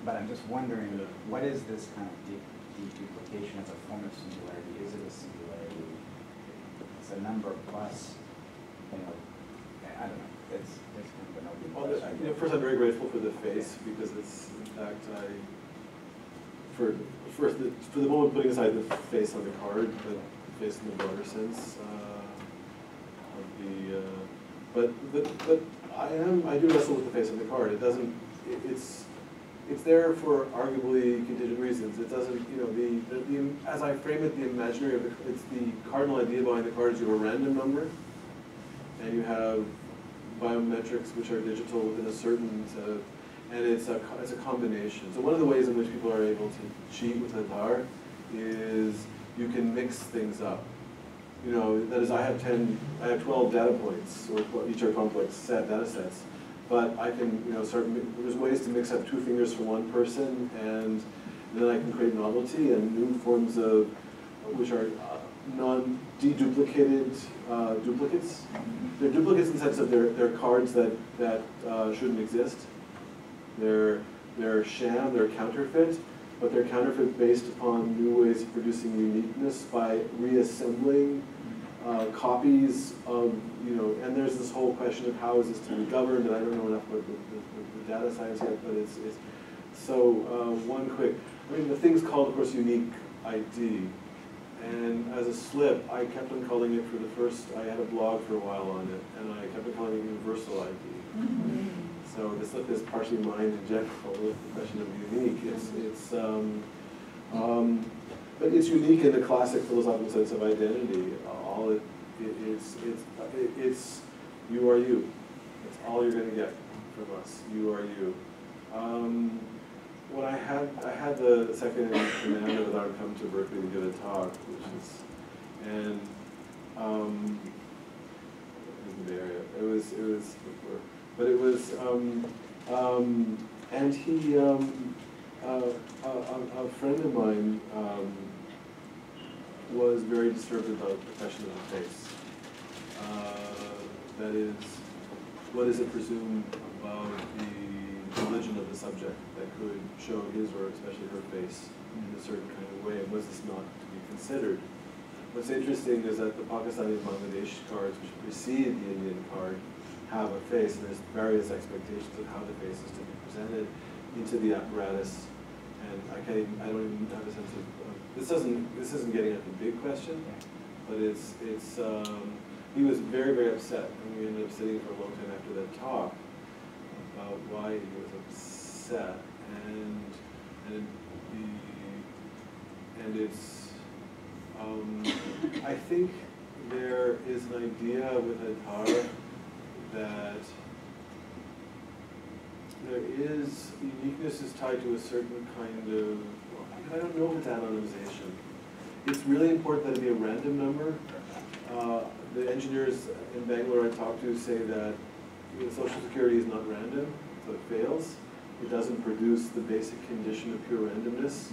Speaker 8: But I'm just wondering, what is this kind of deduplication as a form of singularity? Is it a singularity? It's a number plus, you know, I don't know. It's kind of an open question.
Speaker 1: You know, first, I'm very grateful for the face because it's, in fact, for the moment putting aside the face on the card, the face in the broader sense of but I do wrestle with the face on the card. It doesn't. It's there for arguably contingent reasons. It doesn't. You know, as I frame it, the imaginary of it's the cardinal idea behind the card is you have a random number, and you have biometrics which are digital within a certain set of. And it's a combination. So one of the ways in which people are able to cheat with Aadhaar is you can mix things up. You know, that is, I have 12 data points, or each are complex data sets. But I can, you know, there's ways to mix up 2 fingers for one person, and then I can create novelty and new forms of, which are non-deduplicated duplicates. They're duplicates in the sense of they're cards that shouldn't exist. They're sham, they're counterfeit, but they're counterfeit based upon new ways of producing uniqueness by reassembling copies of, and there's this whole question of how is this to be governed, and I don't know enough about the data science yet, but it's so one quick, the thing's called, of course, unique ID, and as a slip, I kept on calling it I had a blog for a while on it, and I kept on calling it universal ID. So the slip is partially mine in general with the question of unique. But it's unique in the classic philosophical sense of identity. It's you are you. That's all you're going to get from us. You are you. When I had the second in command of Aadhaar come to Berkeley to give a talk, in the Bay Area. It was before, but it was, and he, a friend of mine was very disturbed about the question of the face. That is, what is it presumed about the religion of the subject that could show his, or especially her, face in a certain kind of way, and was this not to be considered? What's interesting is that the Pakistani and Bangladesh cards, which precede the Indian card, have a face, and there's various expectations of how the face is to be presented into the apparatus. And I don't even have a sense of this isn't getting at the big question, but he was very, very upset, and we ended up sitting for a long time after that talk about why he was upset, and it's I think there is an idea with Aadhaar that there is, uniqueness is tied to a certain kind of, I don't know if it's anonymization. It's really important that it be a random number. The engineers in Bangalore I talked to say that Social Security is not random, so it fails. It doesn't produce the basic condition of pure randomness,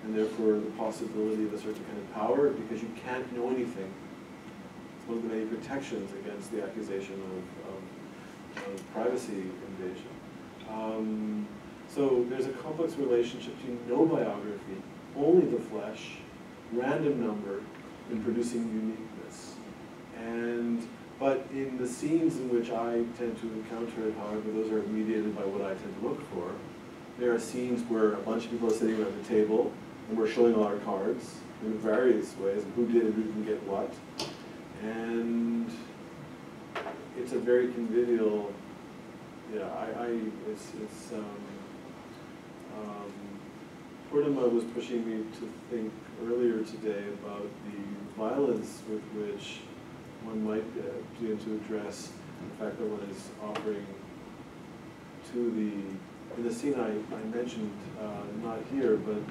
Speaker 1: and therefore the possibility of a certain kind of power, because you can't know anything. It's one of the many protections against the accusation of privacy invasion. So there's a complex relationship between no biography, only the flesh, random number, and producing uniqueness. But in the scenes in which I tend to encounter it, however, those are mediated by what I tend to look for. There are scenes where a bunch of people are sitting around the table, and we're showing all our cards in various ways, and who did and who didn't get what. And it's a very convivial, Purnima was pushing me to think earlier today about the violence with which one might begin to address the fact that one is offering to in the scene I mentioned, not here, but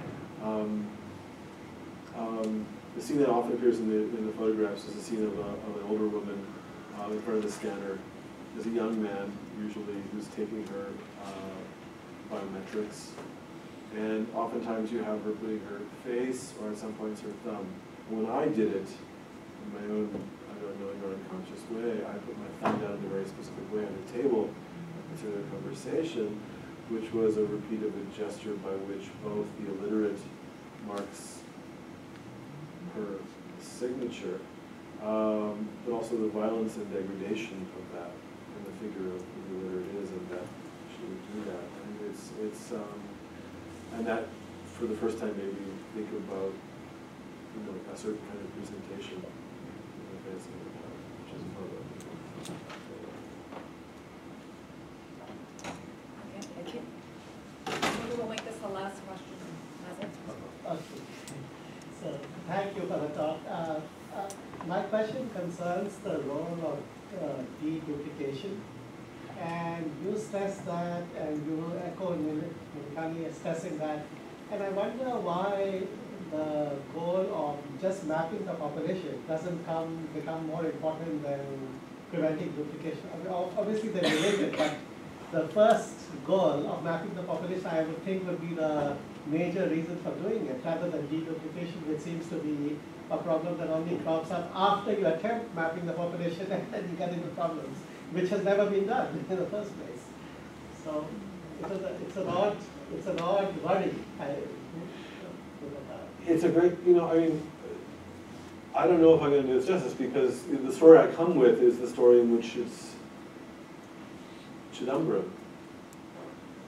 Speaker 1: the scene that often appears in the photographs is a scene of an older woman in front of the scanner. There's a young man, usually, who's taking her biometrics. And oftentimes you have her putting her face, or at some points her thumb. And when I did it, in my own, I don't know, or unconscious way, I put my thumb down in a very specific way on the table after the conversation, which was a repeat of a gesture by which both the illiterate marks her signature, but also the violence and degradation of that, and the figure of who the illiterate is, and that she would do that. And and that, for the first time, made me think about, a certain kind of presentation in the face of the power, which is part of it.
Speaker 3: Okay, thank you. Maybe we'll make this the last question.
Speaker 9: Okay. So, thank you for the talk. My question concerns the role of deduplication. And you stress that, and you echo Nilikani stressing that. And I wonder why the goal of just mapping the population doesn't become more important than preventing duplication. I mean, obviously they're related, but the first goal of mapping the population, I would think, would be the major reason for doing it, rather than deduplication, which seems to be a problem that only crops up after you attempt mapping the population and then you get into problems, which has never been done in the first place. So it's an odd worry.
Speaker 1: it's a great, you know, I mean, I don't know if I'm going to do this justice because the story I come with is the story in which it's Chidambaram.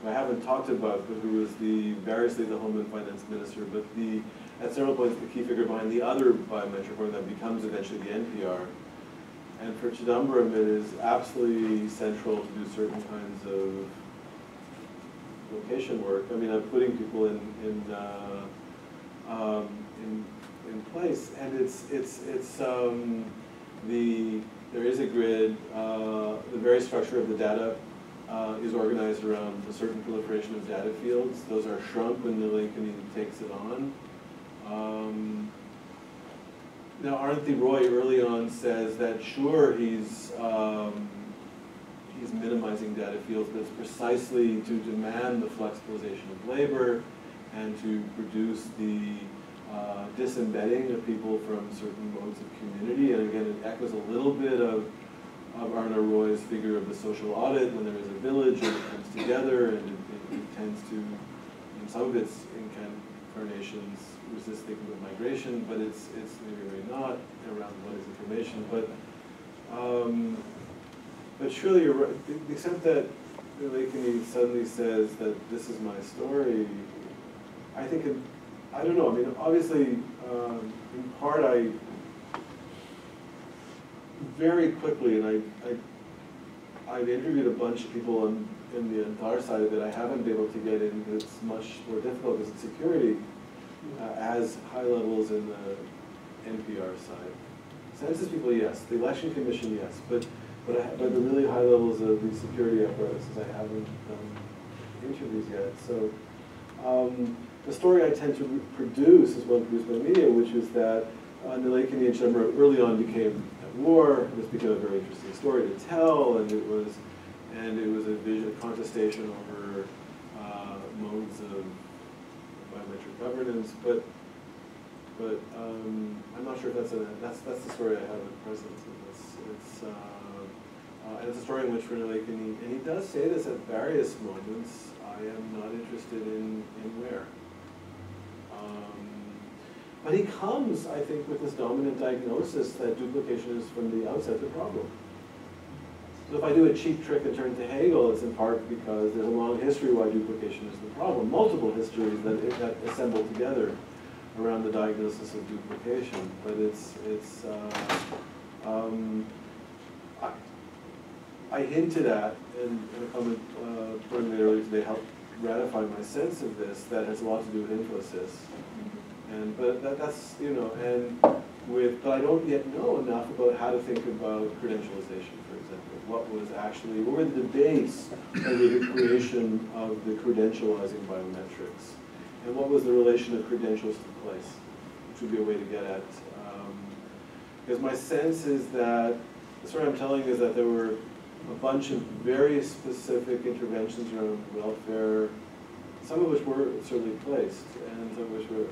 Speaker 1: I haven't talked about who was variously the Home and Finance Minister, but at several points the key figure behind the other biometric program that becomes eventually the NPR. And for Chidambaram, it is absolutely central to do certain kinds of location work. I mean, I'm putting people in place, and there is a grid. The very structure of the data is organized around a certain proliferation of data fields. Those are shrunk when the Nileikani takes it on. Now, Arunthi Roy early on says that sure he's minimizing data fields, but it's precisely to demand the flexibilization of labor and to produce the disembedding of people from certain modes of community. And again, it echoes a little bit of Arna Roy's figure of the social audit when there is a village and it comes together, and it tends to, in some of its incarnations, resist thinking of migration, but it's maybe not around what is information. But surely you're right, except that Nileikani suddenly says that this is my story. I think I don't know. I mean, obviously, in part, I very quickly, and I've interviewed a bunch of people in the Aadhaar side of it. I haven't been able to get in. It's much more difficult because it's security, as high levels in the NPR side. Census people, yes. The Election Commission, yes. But the really high levels of the security apparatuses, I haven't done interviews yet. So the story I tend to produce is one produced by media, which is that Nileikani and Chidambaram early on became at war. This became a very interesting story to tell, and it was a contestation over modes of biometric governance. But I'm not sure if that's the story I have at present. And it's a story in which for Nileikani, and he does say this at various moments, I am not interested in where. But he comes, I think, with this dominant diagnosis that duplication is from the outset the problem. So if I do a cheap trick and turn to Hegel, it's in part because there's a long history why duplication is the problem, multiple histories that assemble together around the diagnosis of duplication. But I hinted at, and a comment made earlier today helped ratify my sense of this, that has a lot to do with Infosys. But that's, you know, but I don't yet know enough about how to think about credentialization, for example. What were the debates over the creation of the credentializing biometrics? And what was the relation of credentials to place? Which would be a way to get at, because my sense is that, the story I'm telling is that there were a bunch of very specific interventions around welfare, some of which were certainly placed, and some of which were,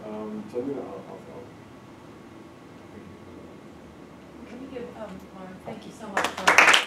Speaker 1: so I'm going to,
Speaker 3: Can you give, Lauren, thank you so much for